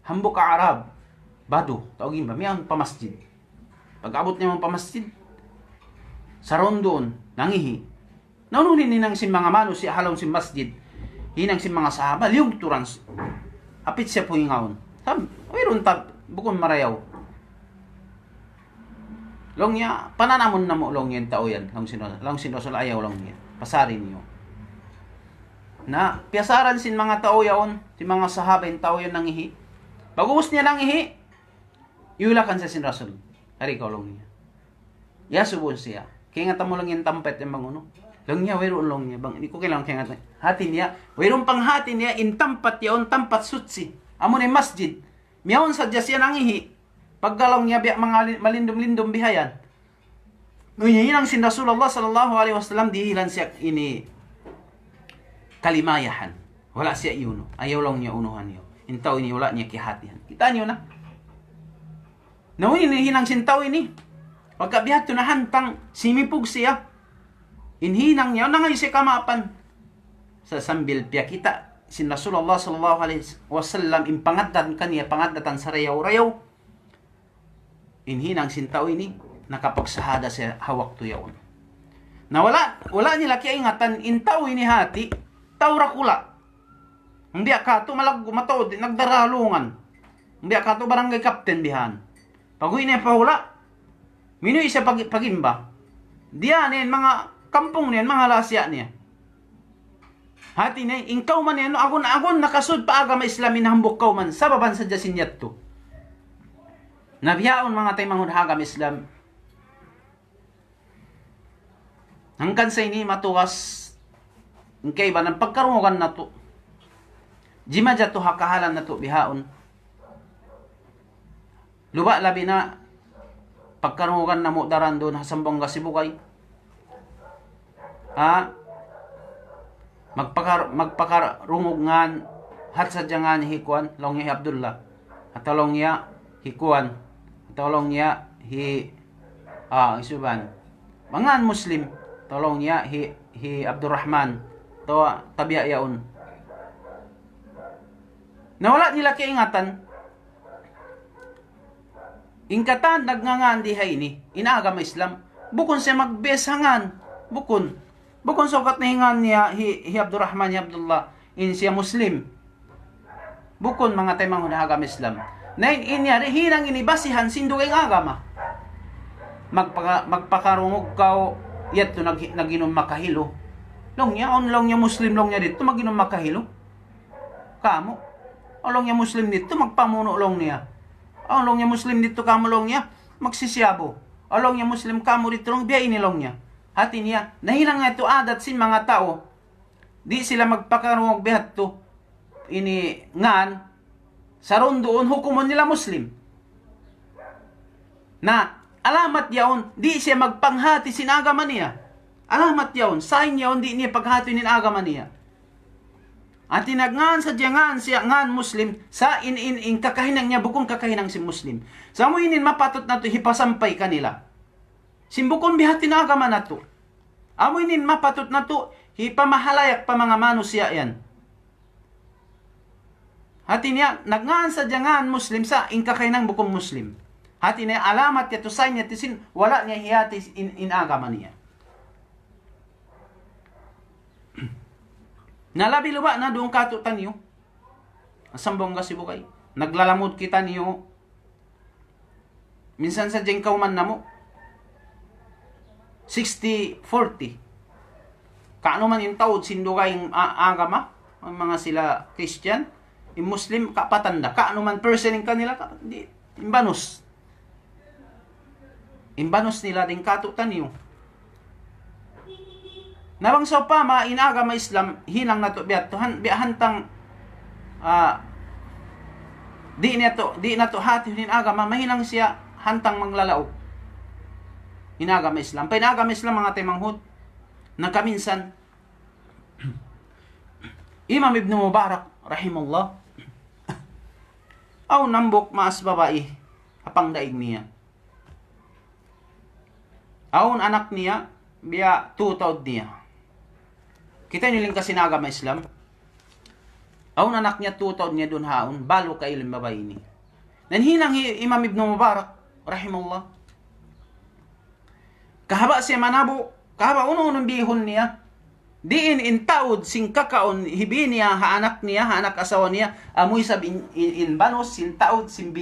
hambok ka Arab. Bado. Tawagin ba? May ang pamasjid. Pag-abot niya ang pamasjid. Sa rondoon. Nangihi. Naununin ninang si mga mano si halong si masjid. Hinang si mga sahaba. Liyog turans. Apit siya po ingawon. Sabi, mayroon bukon marayaw. Long niya, pananamon na mo long yan tao yan. Long sinosol ayaw long yan. Pasarin niyo. Na, piyasaran sin mga tao yaon, si mga sahaba yung tao yan nangihi. Bagus niya nangihi, iulakan sa sin Rasul. Hari ka long niya. Yasubon siya. Kaya nga tamo lang yung tampet yung banguno. Long niya, mayroon long niya. Bang, hindi ko kailangan kaya nga hati niya. Mayroon pang hati niya in tampat yaon, tampat sutsi. Amo na masjid. Miyaon sa siya nangihi. Paggalong niya biya mga malindom-lindom bihayan. Ngayon ang sin Rasulullah sallallahu alaihi wasallam dihilan siya ini kalimayahan. Wala siya iuno. Ayaw lang niya unuhan niyo. Intaw ini wala niya kihatihan. Kita niyo na. Nawin ini hinang sintaw ini. Pagkabihat to na hantang simipug siya. Inhinang niya na ngayon siya kamapan. Sa sambil piya kita sin Rasulullah sallallahu alaihi wasallam impangaddan kaniya pangaddatan sa rayaw-rayaw. Inhinang sintaw ini nakapagsahada sa hawak to yaon. Na wala nila kaya ingatan intaw ini hati tawra kula. Hindi ka to malag matod nagdaralungan. Hindi ka to barangay captain bihan. Paguy na pahula. Minoy siya pagimba. Diyan mga kampong niyan mga lasya niya. Hati na ingkaw man yan agon nakasud pa agama Islamin hambok kaw man sa baban sa jasinyat to. Nabiyaon mga tay manghud agama Islam. Hangkan sa ini matuwas ingkay ba ng pagkarungan na to. Jima jato hakahalan na to bihaon. Luba labi na pagkarungan na mo daran doon hasambong gasibukay. Magpakarungugan hat sa jangan hikuan long ni Abdullah. Atalong niya hikuan. Atalong niya isuban. Mangan Muslim. Tolong niya hi Abdurrahman. To tabiya yaon. Nawala nila kaingatan. Ingkatan nagngangan dihay ini. Inaagama Islam. Bukon siya magbesangan. Bukon sukat na hingan niya hi Abdurrahman, hi Abdullah. In siya Muslim. Bukon mga tayo mga agama Islam. Na inyari hinang inibasihan sindugay ng agama. Magpakarungog kao yat to naginom makahilo. Long niya Muslim long niya dito maginom makahilo. Kamo. Long niya Muslim dito magpamuno long niya. Long niya Muslim dito kamo long niya magsisiyabo. Long niya Muslim kamo dito long biya inilong niya. Hati niya nahilang nga ito adat sin mga tao. Di sila magpakarungog bihat to. Ini ngan saron doon hukumon nila Muslim. Na alamat yaon, di siya magpanghati sinagama niya. Alamat yaon, sign yaon, di niya paghati ninagama niya. At tinagnan sa diyangan siya ngan Muslim, sa in kakahinang niya, bukong kakahinang si Muslim. Sa mo inin mapatot na to, hipasampay kanila. Simbukon bihat tinagama na to. Amo inin mapatot na to, hipamahalayak pa mga manusya yan. Hati niya, nagngan sa diyangan Muslim, sa in kakahinang bukong Muslim. Hati na alamat niya to sign niya tisin wala niya hiyati in agama niya. Nalabi luba na doon katutan niyo. Asambong gasibukay. Naglalamod kita niyo. Minsan sa jengkaw man na mo. 60-40. Kaano man yung taod sindugay yung agama. Ang mga sila Christian. Yung Muslim kapatanda. Kaano man person yung kanila. Imbanos. Imbanos nila din katutan niyo. Nabang sa pa mainaga ma Islam hinang nato biat tuhan biahantang di nato hati hin agama mahinang siya hantang manglalao. Inagama Islam. Painagama Islam mga temanghud nakaminsan Imam Ibn Mubarak rahimullah aw nambok maas babae apang daig niya. Aun anak niya biya tutawd niya. Kita niling kasi nagama Islam. Aun anak niya tutawd niya dun haon balo ka ilim babae ni. Nanhinang Imam Ibn Mubarak rahimullah. Kahaba siya manabo, kahaba unong bihon niya. Diin intawd sing kakaon hibi niya ha anak asawa niya amoy sab in banos sin taod sin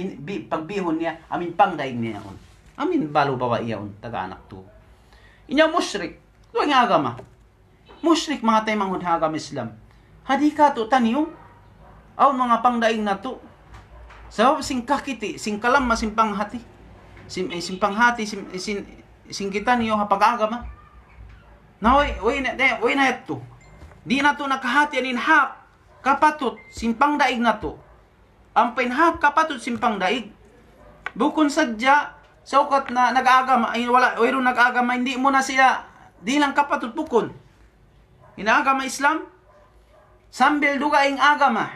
pagbihon niya amin pangdaig niya on. Amin balo babae yaon taga anak to. Inya musyrik, tuwa nga agama. Musyrik mga tayo manghud agama Islam. Hadi ka to taniyo. Aw mga pangdaig na to. Sabab sing kakiti, sing kalam sing panghati. Sing panghati sing kita niyo hapag agama. Na way na ito. Di na to nakahati anin hak kapatut sing pangdaig na to. Ang pinhak kapatut sing pangdaig. Bukon sadya, saukat na nag-agama, ay wala, oyro nag-agama, hindi mo na siya, di lang kapatid bukon. Inaagama Islam, sambil dugaing agama,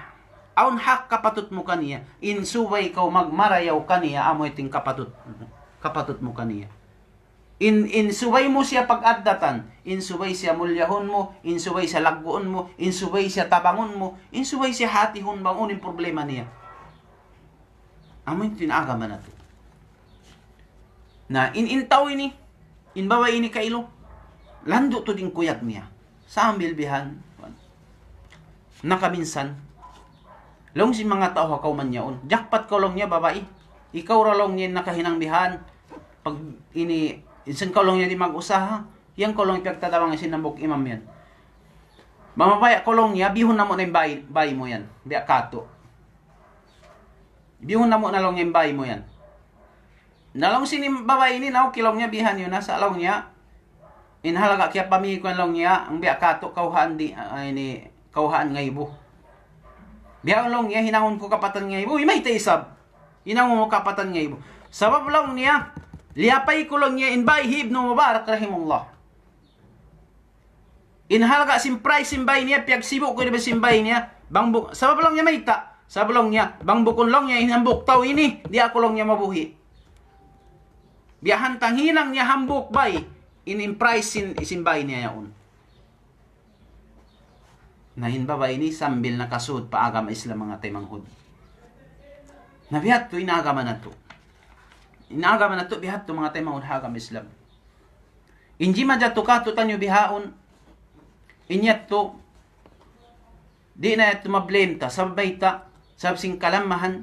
aun hak kapatid mo kaniya, insubay kau magmarayaw kaniya, amoy ting kapatid mo kaniya. Insubay mo siya pag-addatan, insubay siya mulyahon mo, insubay siya laggoon mo, insubay siya tabangon mo, insubay siya hatihon bang uning problema niya. Amoy tinagama na to. Na inintaw ini, inbawa ini kailo, lando to din kuyat niya. Sa ambilbihan, nakaminsan, long si mga tao hakaw man yaon, jackpot ka long niya babae, ikaw ra long niya nakahinangbihan, pag ini, isang ka long niya di mag-usaha, yang ka long ipagtatawang sinambok imam yan. Mamabaya ka long niya, bihon na mo na yung bayi mo yan, biya kato. Bihon na mo na long yung bayi mo yan. Nalong sinim babae ini, naw kilong niya, bihan yun, nasa long niya, inhalaga kaya pamikon long niya, ang biya kato kauhaan di, ini, kauhaan ngaybo. Biya long niya, hinangon ko kapatan ngaybo, may taisab. Hinangon mo kapatan ngaybo. Sabab long niya, liyapay ko long niya, inbay hib no mubarak rahimullah. Inhalaga simpray simbay niya, piyagsibo ko diba simbay niya, bangbuk, sabab long niya may ta. Sabab long niya, bangbukon long niya, inhambuk tao ini, di ako long niya mabuhi. Biyahan tanghinang niya hambuk bay, in-price isimbay niya yaon. Nahin babay ni sambil nakasud paagama Islam mga temanghod. Nabihat to inagama na to. Inagama na to bihat to mga temanghod hagam Islam. Inji majato ka to tanyo bihaon. Inyat to di na ito mablame ta sabay ta sabsing kalamahan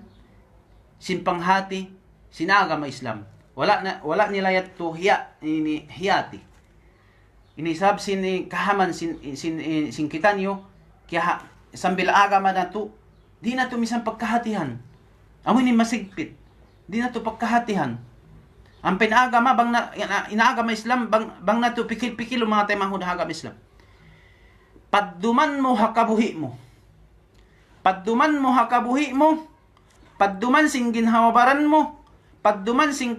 sinpanghati sinagama Islam. Wala nila yato ini hiyati. Ini sab sin kahaman sin kitanyo kaya sambil agama na to di na to misang pagkahatihan. Amo ni masigpit. Di na to pagkahatihan. Ang pinagama bang inaagama Islam bang na to pikil-pikil mga temanghod hagam Islam. Padduman mo hakabuhi mo. Padduman mo hakabuhi mo. Padduman sing ginhawabaran mo. Padduman sing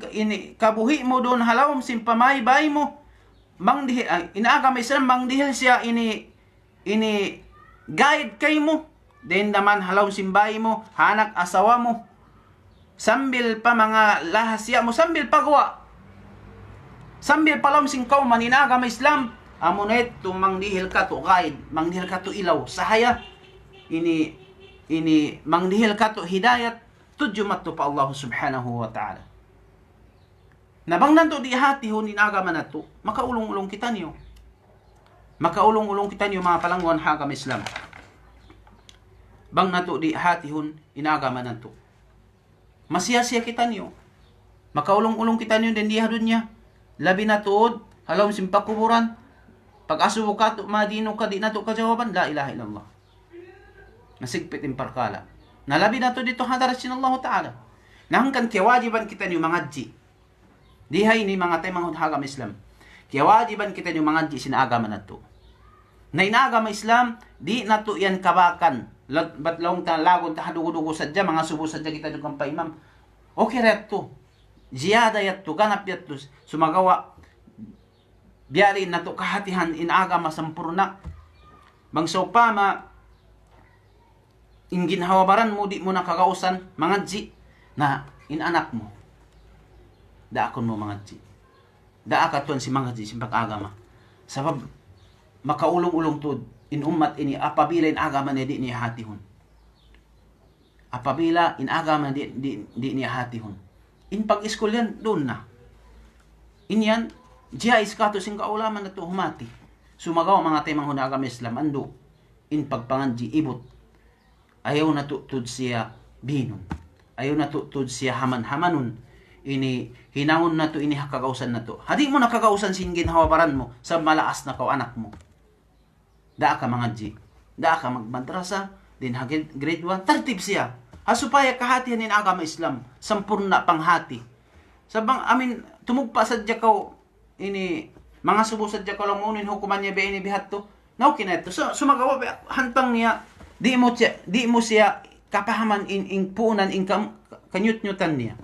kabuhi mo doon halawom sing pamaybay mo. Mangdihil, inaagama Islam, mangdihil siya ini guide kay mo. Then naman halawom simbay mo, hanak asawa mo. Sambil pa mga lahasya mo, sambil pagawa. Sambil palawom sing kauman, inaagama Islam. Amunet to mangdihil ka to guide, mangdihil ka to ilaw. Sahaya, ini mangdihil ka to hidayat. Tudjumat to pa Allah subhanahu wa ta'ala. Nabang nanto di hati ho ninagama na to, makaulong-ulong kita niyo. Makaulong-ulong kita niyo mga palangguan hagam Islam. Bang nato di hati ho inagama na to. Masiyasiya kita niyo. Makaulong-ulong kita niyo din di hadun niya. Labi na tuod, halawm simpakuburan. Pag asubo ka to, madino ka, di na to kajawaban, la ilaha illallah. Nasigpit imparkala. Nalabi na to dito hadarasin Allah Ta'ala. Nahangkan kewajiban kita niyo mangadji. Dihay ni mga temanghod hagam Islam. Kewajiban kita niyo mangadji sinagama na to. Na inagama Islam, di na to yan kabakan. Ba't laong talagon tahadugo-dugo sadya, mga subo sadya kita dugang pa imam. Okay ret to. Ziyada yat to, ganap yat to. Sumagawa. Biyari na to kahatihan inagama sampurna. Bang sopama, ingin hawabaran mo di mo nakakausan mangadji na inanak mo daakon mo mangadji daakatun si mangadji si pag-agama sabab makaulong-ulong tud in ummat ini apabila in agama ni di niya hatihon apabila in agama di niya hatihon in pag-iskul yan doon na in yan diya iskato sing kaulaman na to humati sumagaw mga temanghod agama Islam ando in pagpangadji ibot. Ayaw na tutud siya binon. Ayaw na tutud siya haman-hamanon. Ini hinangon na to, ini hakagausan na to. Hadi mo nakagausan singgin hawabaran mo sa malaas na kau anak mo. Daa ka mga G. Daa ka magmadrasa. Din hagin grade 1. Tartib siya. Hasupaya kahatihan in agama Islam. Sampurna panghati. Sabang amin tumugpa sadya ka ini mga subo sadya ka lang unin hukuman niya ba ini bihat to. Naukin na ito. So sumagawa hantang niya. Di mo siya kapahaman in puunan in kanyut-nyutan niya.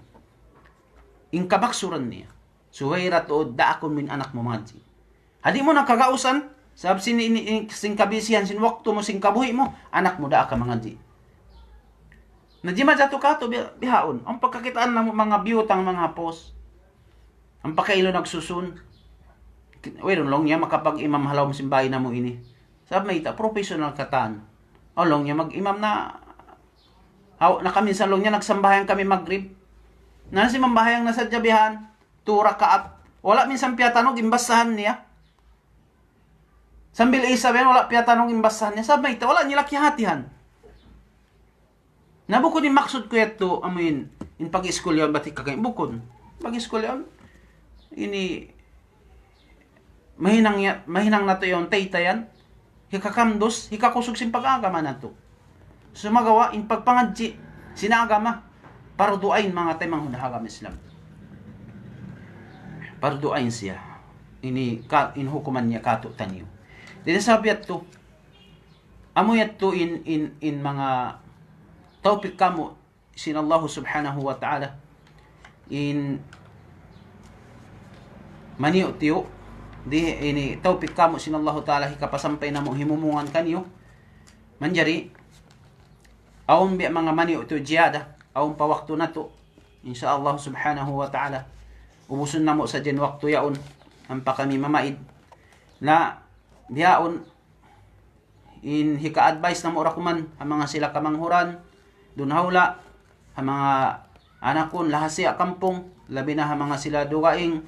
in kabaksuran niya. Suwayra tuod da akon min anak mo mga ji. Hadi mo nakagausan, sab sing kabisihan, sin wakto mo, sing kabuhi mo, anak mo da ka mga ji. Najima jato ka to bihaon. Ang pagkakitaan ng mga biyutang mga pos. Ang pakailo nagsusun. Wait, long niya makapag-imam halaw mo simbahay na mo ini. Sabi may ita, professional kataan. O long niya mag-imam na nakaminsan long niya nagsambahayan kami magrib. Na si mambahayang nasa jabihan, 2 rakaat. Wala minsan piyatanong imbasahan niya. Sambil isabihan wala piyatanong imbasahan niya. Sabi may ita, wala niya lakihatihan. Nabukod yung maksud ko yato, amin, in pag-school yun, batik kagay, bukod. Pag-school yun, ini, mahinang na to yun, taytayan, hikakamdos, hikakusog sin pag-agama na to. Sumagawa, in pagpangadji, sinagama, paruduain mga tayo mga hunahagam Islam. Paruduain siya, in hukuman niya kato tanyo. Dito sabi yato, amo yato in mga, tawpik kamo sin Allah subhanahu wa ta'ala in maniyo tiyo di ini tawpik kamo sin Allah ta'ala hikapasampay na mo himumungan kanyo manjari awon bi mga maniyo tiyo jiyada awon pa wakto na to insya Allah subhanahu wa ta'ala ubusun na mo sa dyan wakto yaon ang pa kami mamaid na diyaon in hika-advise na mo rakuman ang mga sila kamanghuran dun hawla ang mga anak kon lahasya kampong labi na ang mga sila dugaing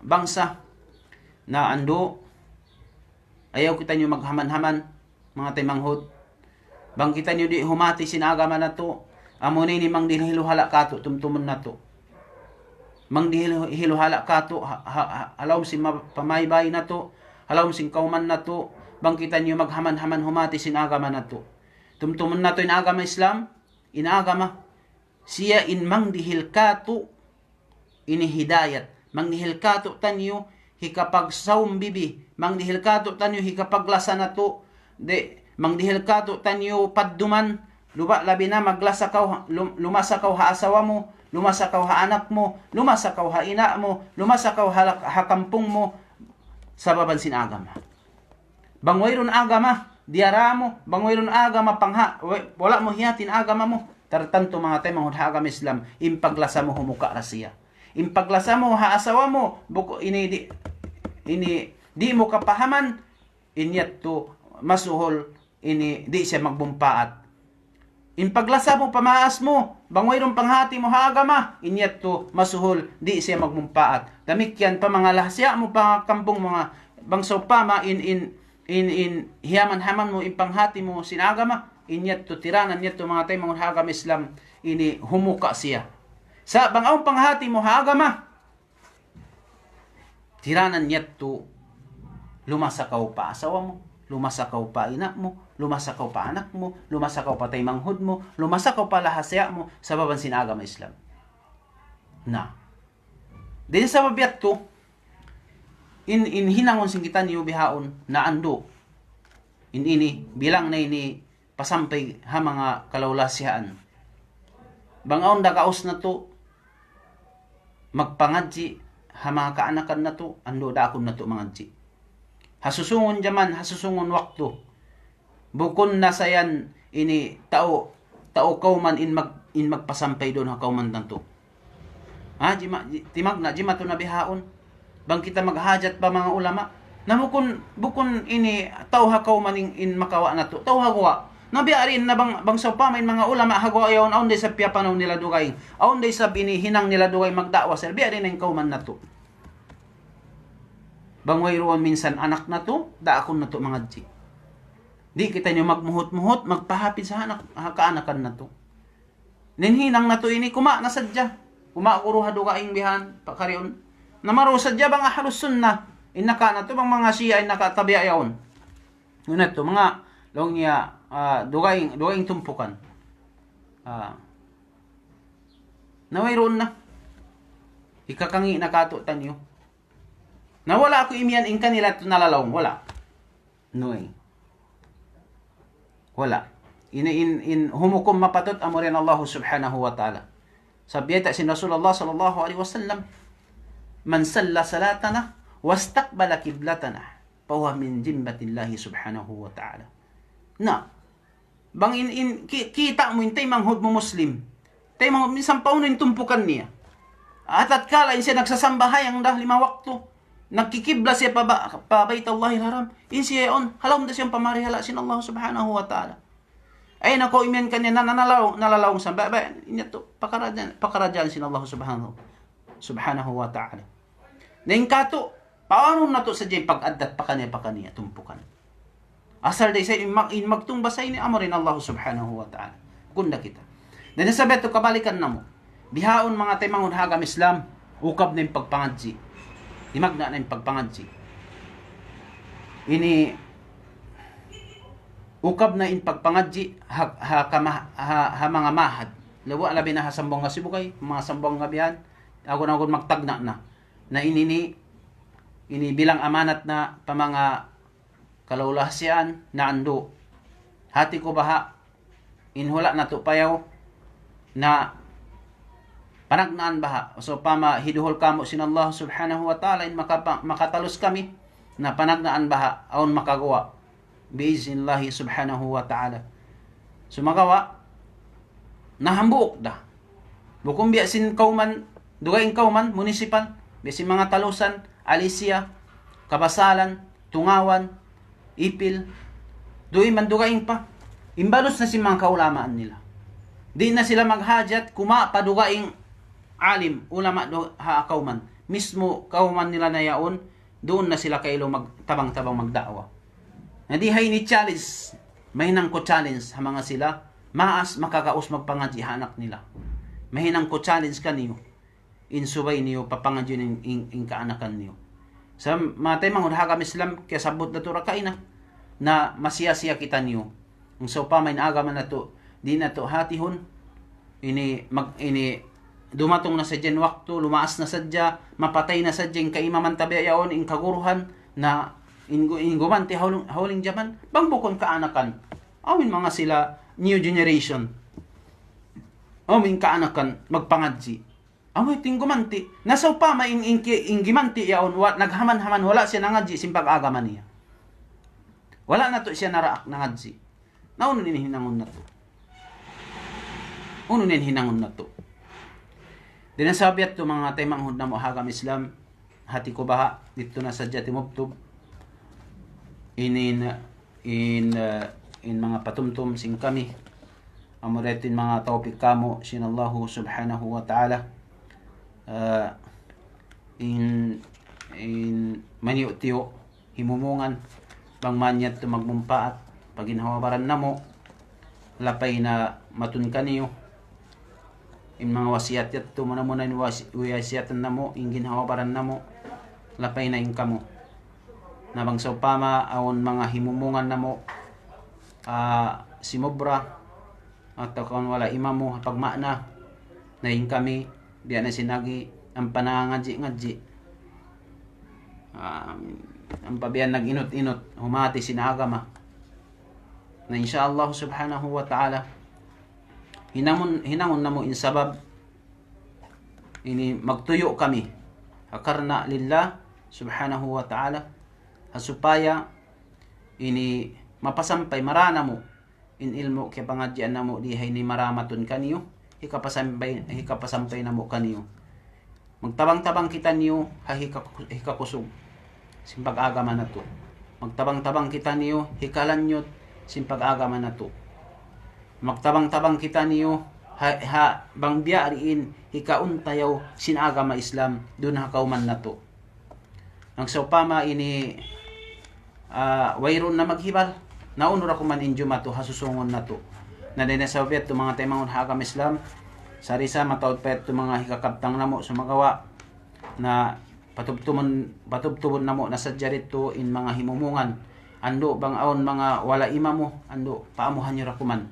bangsa na ando ayaw kita nyo maghaman-haman mga timanghod bang kita nyo di humati sinagama na to amo na ni mang dihiluhala kato tumtumon na to mang dihiluhala kato halaw si pamaybay na to halaw si kauman na to bang kita nyo maghaman-haman humati sinagama na to tumtumon na to inagama Islam, inagama siya in mangdihil kato inihidayat, mangdihil kato tanyo hikapag saum bibi, mangdihil kato tanyo hikapaglasa na to, de mangdihil kato tanyo padduman, labi na maglasakaw, lumasakaw ha asawa mo, lumasakaw ha anak mo, lumasakaw ha ina mo, lumasakaw ha kampung mo, sababan sinagama. Bangwayron agama, diaramo, bangwayron agama pangha, wala mo hiyatin agama mo. Tartanto mga tayo mga agama Islam, impaglasa mo humuka rasiya. Impaglasa mo ha asawa mo, buko ini di mo kapahaman, inyat to masuhol, ini di siya magbumpaat. Impaglasa mo pamaas mo, bangwayron panghati mo ha agama, inyat to masuhol, di siya magbumpaat. Damikyan pa mga lahasya mo pa kampong mga bangso pa ma in hiyaman-haman mo ipanghati mo sinagama inyat to tiranan niya to mga tay mga hagam Islam ini humuka siya sa bangawang panghati mo hagama tiranan niya to lumasakaw pa asawa mo lumasakaw pa ina mo lumasakaw pa anak mo lumasakaw pa tay manghud mo lumasakaw pa lahasya mo sa baban sinagama Islam na din sa babiat to in hinangon sing kita niyo bihaon na ando ini bilang na ini pasampay ha mga kalawlasyaan bangaon dakaos na to magpangadji ha mga kaanakan na to ando dakon na to mga ji hasusungon jaman hasusungon wakto bukon na sayan ini tao kauman in magpasampay doon ha kauman tanto timag na jima to na bihaon bang kita maghajat pa mga ulama na bukon ini tao hakaw maning in makawa na to tao hagawa nabiarin na bang sa pa may mga ulama hagawa yaon aon day sa piyapanaw nila dugay aon day sa binihinang nila dugay magdakwa sir biarin na yung kauman na to bang wayroon minsan anak na to daakon na to mga ji di kita nyo magmuhot-muhot magpahapit sa anak kaanakan na to ninhinang na to ini kuma nasadya kuma kuruha dugaing bihan pakarion namarusa dya bang ahalus sunnah inaka na to bang mga siya inaka tabi ayaon ngunit to mga long niya dugaing tumpukan nawayroon na ikakangi na kato tanyo nawala ako imian in kanila to nalalawang wala noy wala in humukom mapatot amo rin Allah subhanahu wa ta'ala Sabiyata si Rasulullah sallallahu alaihi wasallam, "Man salla salatana wastaqbala qiblatana, fahuwa min jimmatillahi subhanahu wa ta'ala." Na, bang kita mo intay manghod mo Muslim. Tay manghod minsan pauno yung tumpukan niya. At kala siya nagsasambahay ang 5 wakto. Nagkikibla siya pa Baitullahil Haram. Siya on, halom na siyang pamarihala sin Allah subhanahu wa ta'ala. Ay nako, imen kanya nalalawang samba. Inya to, pakarajan sin Allah subhanahu wa ta'ala. Neng kato, paano na to sa dyan pag-adat pa kanya tumpukan. Asal day sa magtumbasay ni amorin Allah subhanahu wa ta'ala. Kunda kita. Dahil sabi ito, kabalikan na mo. Bihaon mga taymang hagam Islam, ukab na yung pagpangadji. Imagna na yung pagpangadji. Ini, ukab na yung pagpangadji, ha mga mahad. Lawa, labi na hasambong nga sibukay, mga sambong nga bihan, agon magtagna na. Na ini bilang amanat na pa mga kalawlahsian na ando. Hati ko baha, inhula na to payaw, na panagnaan baha. So pama hiduhol kamo sin Allah subhanahu wa ta'ala in makatalos kami na panagnaan baha aon makagawa biiznillah subhanahu wa ta'ala. So magawa nahambuok da. Bukum biya sin kauman, dugaing kauman municipal, bisin mga talusan, Alicia, Kabasalan, Tungawan, Ipil, duay man dugaing pa. Imbalos na si mga kaulamaan nila. Di na sila maghajat, kuma padugaing alim, ulama kauman. Mismo kauman nila na yaon, doon na sila kailo magtabang-tabang magdaawa. Na di hay ni challenge, mahinang ko challenge ha mga sila, maas makakaos magpangadji hanak nila. Mahinang ko challenge kaniyo, insubay niyo papangadji in kaanakan niyo. Sa matay mga hagam Islam, kaya sabot na tura kaina, na masiyasiya kita niyo. Ang so pa may naagaman na to, di na to hatihon, ini dumatong na sa dyan wakto, lumaas na sadya, mapatay na sadya, in kaimaman tabiayaon, in kaguruhan, na in gumanti hauling jaman, bang bukon kaanakan. Awin mga sila, new generation. Awin kaanakan, magpangadji. Amoy tinggumanti. Nasaw pa in gimanti yaon, naghaman-haman, wala siya nangadji, simpag agaman niya. Wala na to siya naraak nangadji. Nauno din hinangon na to. Uno din hinangon na to. Dinasabi at to mga taymang hud na mo hagam Islam, hati ko baha, dito na sa Jatimubtub, in mga patumtum sing kami, amuretin mga tawpik kamo, sinallahu subhanahu wa ta'ala, in maniutiyo, himumungan, bang manyat to magmumpaat, paginhawabaran na mo, lapay na matun kaniyo, in mga wasiat yato mo na muna in wasiatan na mo, in ginhawabaran na mo, lapay na in kamo. Nabang sa upama, awon mga himumungan na mo, si Mobra, at kung wala ima mo, pagmana, na in kami, diyan na sinagi, ang panangadji-ngadji. Ang pabiyan nag-inot-inot, humati sinagama. Na insyaAllah subhanahu wa ta'ala, hinangon na mo in sabab, ini magtuyo kami, akarna lillah subhanahu wa ta'ala, hasupaya, ini mapasampay, marana mo, in ilmo kaya pangadyan na mo, dihay ni maramatun kaniyo, hikapasampay na mo kaniyo. Magtabang-tabang kita niyo, hikakusog, simpag-agaman na to. Magtabang-tabang kita niyo, hikalanyot, simpag-agaman na to. Magtabang-tabang kita niyo, bang biyariin, hikauntayaw, sinagama Islam, dun hakauman na to. Ang saupama ini, wayron na maghibal, naunura ko man injuma to, hasusungon na to. Na dinasabi at mga taymang hagam Islam, sarisa matawad pa ito mga hikakabtang na mo sumagawa na patubtubon na mo nasadya rito in mga himumungan. Ando bang aon mga wala ima mo, ando paamuhan nyo rakuman.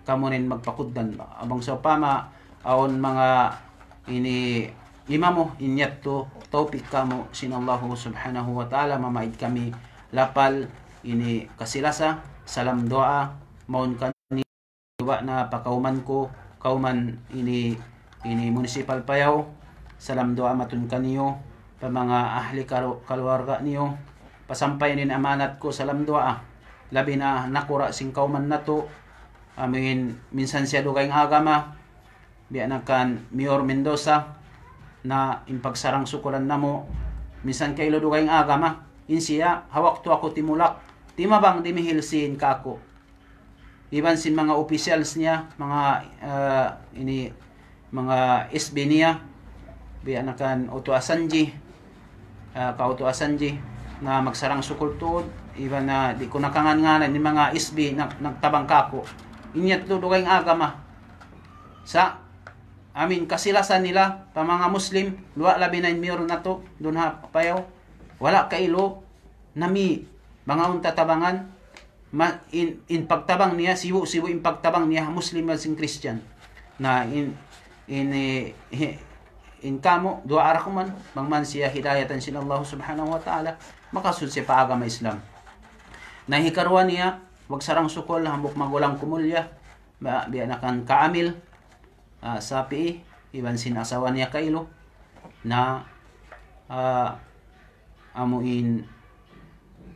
Kamunin magpakuddan. Abang sa pama, aon mga ini ima mo, inyat to, topik ka mo, sinallahu subhanahu wa ta'ala, mamaid kami lapal, ini kasilasa, salam doa, maun ka na pakauman ko, kauman ini ini municipal payaw, salam doa matun kaniyo, pa mga ahli kaluwarga niyo, pasampay nin amanat ko, salam doa, labi na nakura sing kauman na to, amin, minsan siya dugay agama, biya kan Mayor Mendoza, na impagsarang sukulan na mo, minsan kailo dugay agama, insiya, hawak to ako timulak, timabang dimihilsin ka ako. Iban sin mga officials niya, mga SB niya, biya kan utuasanji, kautuasanji, na magsarang sukul tuod, iban na di ko nakangan-nganan ni mga SB na nagtabang kako. Inyat dugay agama. Sa amin kasilasan nila, pa mga Muslim, luwa labi na mayor na to, doon ha payaw, wala kailo, nami, mga untatabangan, in pagtabang niya, sibu in pagtabang niya, Muslim at Christian, na in kamo, dua ara kuman, bangman siya hidayatan sin Allah subhanahu wa ta'ala, makasud siya paagama Islam. Nahikarwa niya, wag sarang sukol, hambok magulang kumulya, biya na kan kaamil, sapi, iban sin asawa niya kailo, na amuin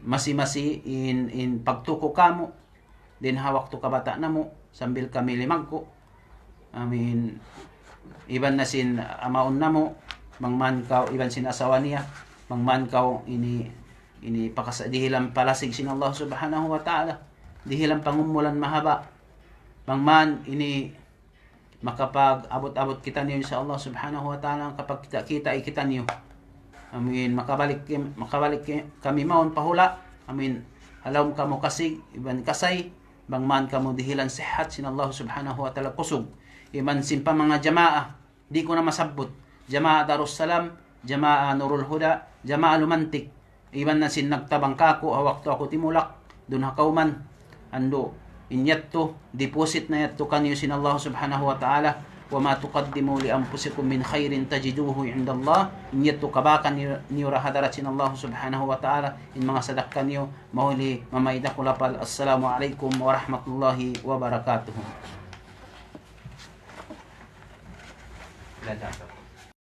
masi-masi in pagtuko kamo, din hawak to kabata na mo, sambil kami limagko, iban na sin amaon na mo, mangman kaw, iban sin asawa niya, mangman kaw, ini dihilang palasig sin Allah subhanahu wa ta'ala, dihilang pangumulan mahaba, mangman, makapag abot-abot kita niyo sa Allah subhanahu wa ta'ala, kapag kita ikita niyo, makabalik kami maon pahula, alawm kamo kasig, iban kasay, bangman kamo dihilan sihat sin Allah subhanahu wa ta'ala kusog, iban sin pa mga jamaa, di ko na masabot, jamaa Darussalam, jamaa Nurul Huda, jamaa Lumantik, iban na sin nagtabang kako, hawak to ako timulak, dun hakauman, ando, inyatto, deposit na yatto kanyo sin Allah subhanahu wa ta'ala, وما تقدموا لأنفسكم من خير تجدوه عند الله إن يتو كباكا نيورا هدرتنا الله سبحانه وتعالى إن ما صدق نيو مولي مما إذا قلبال السلام عليكم ورحمة الله وبركاته.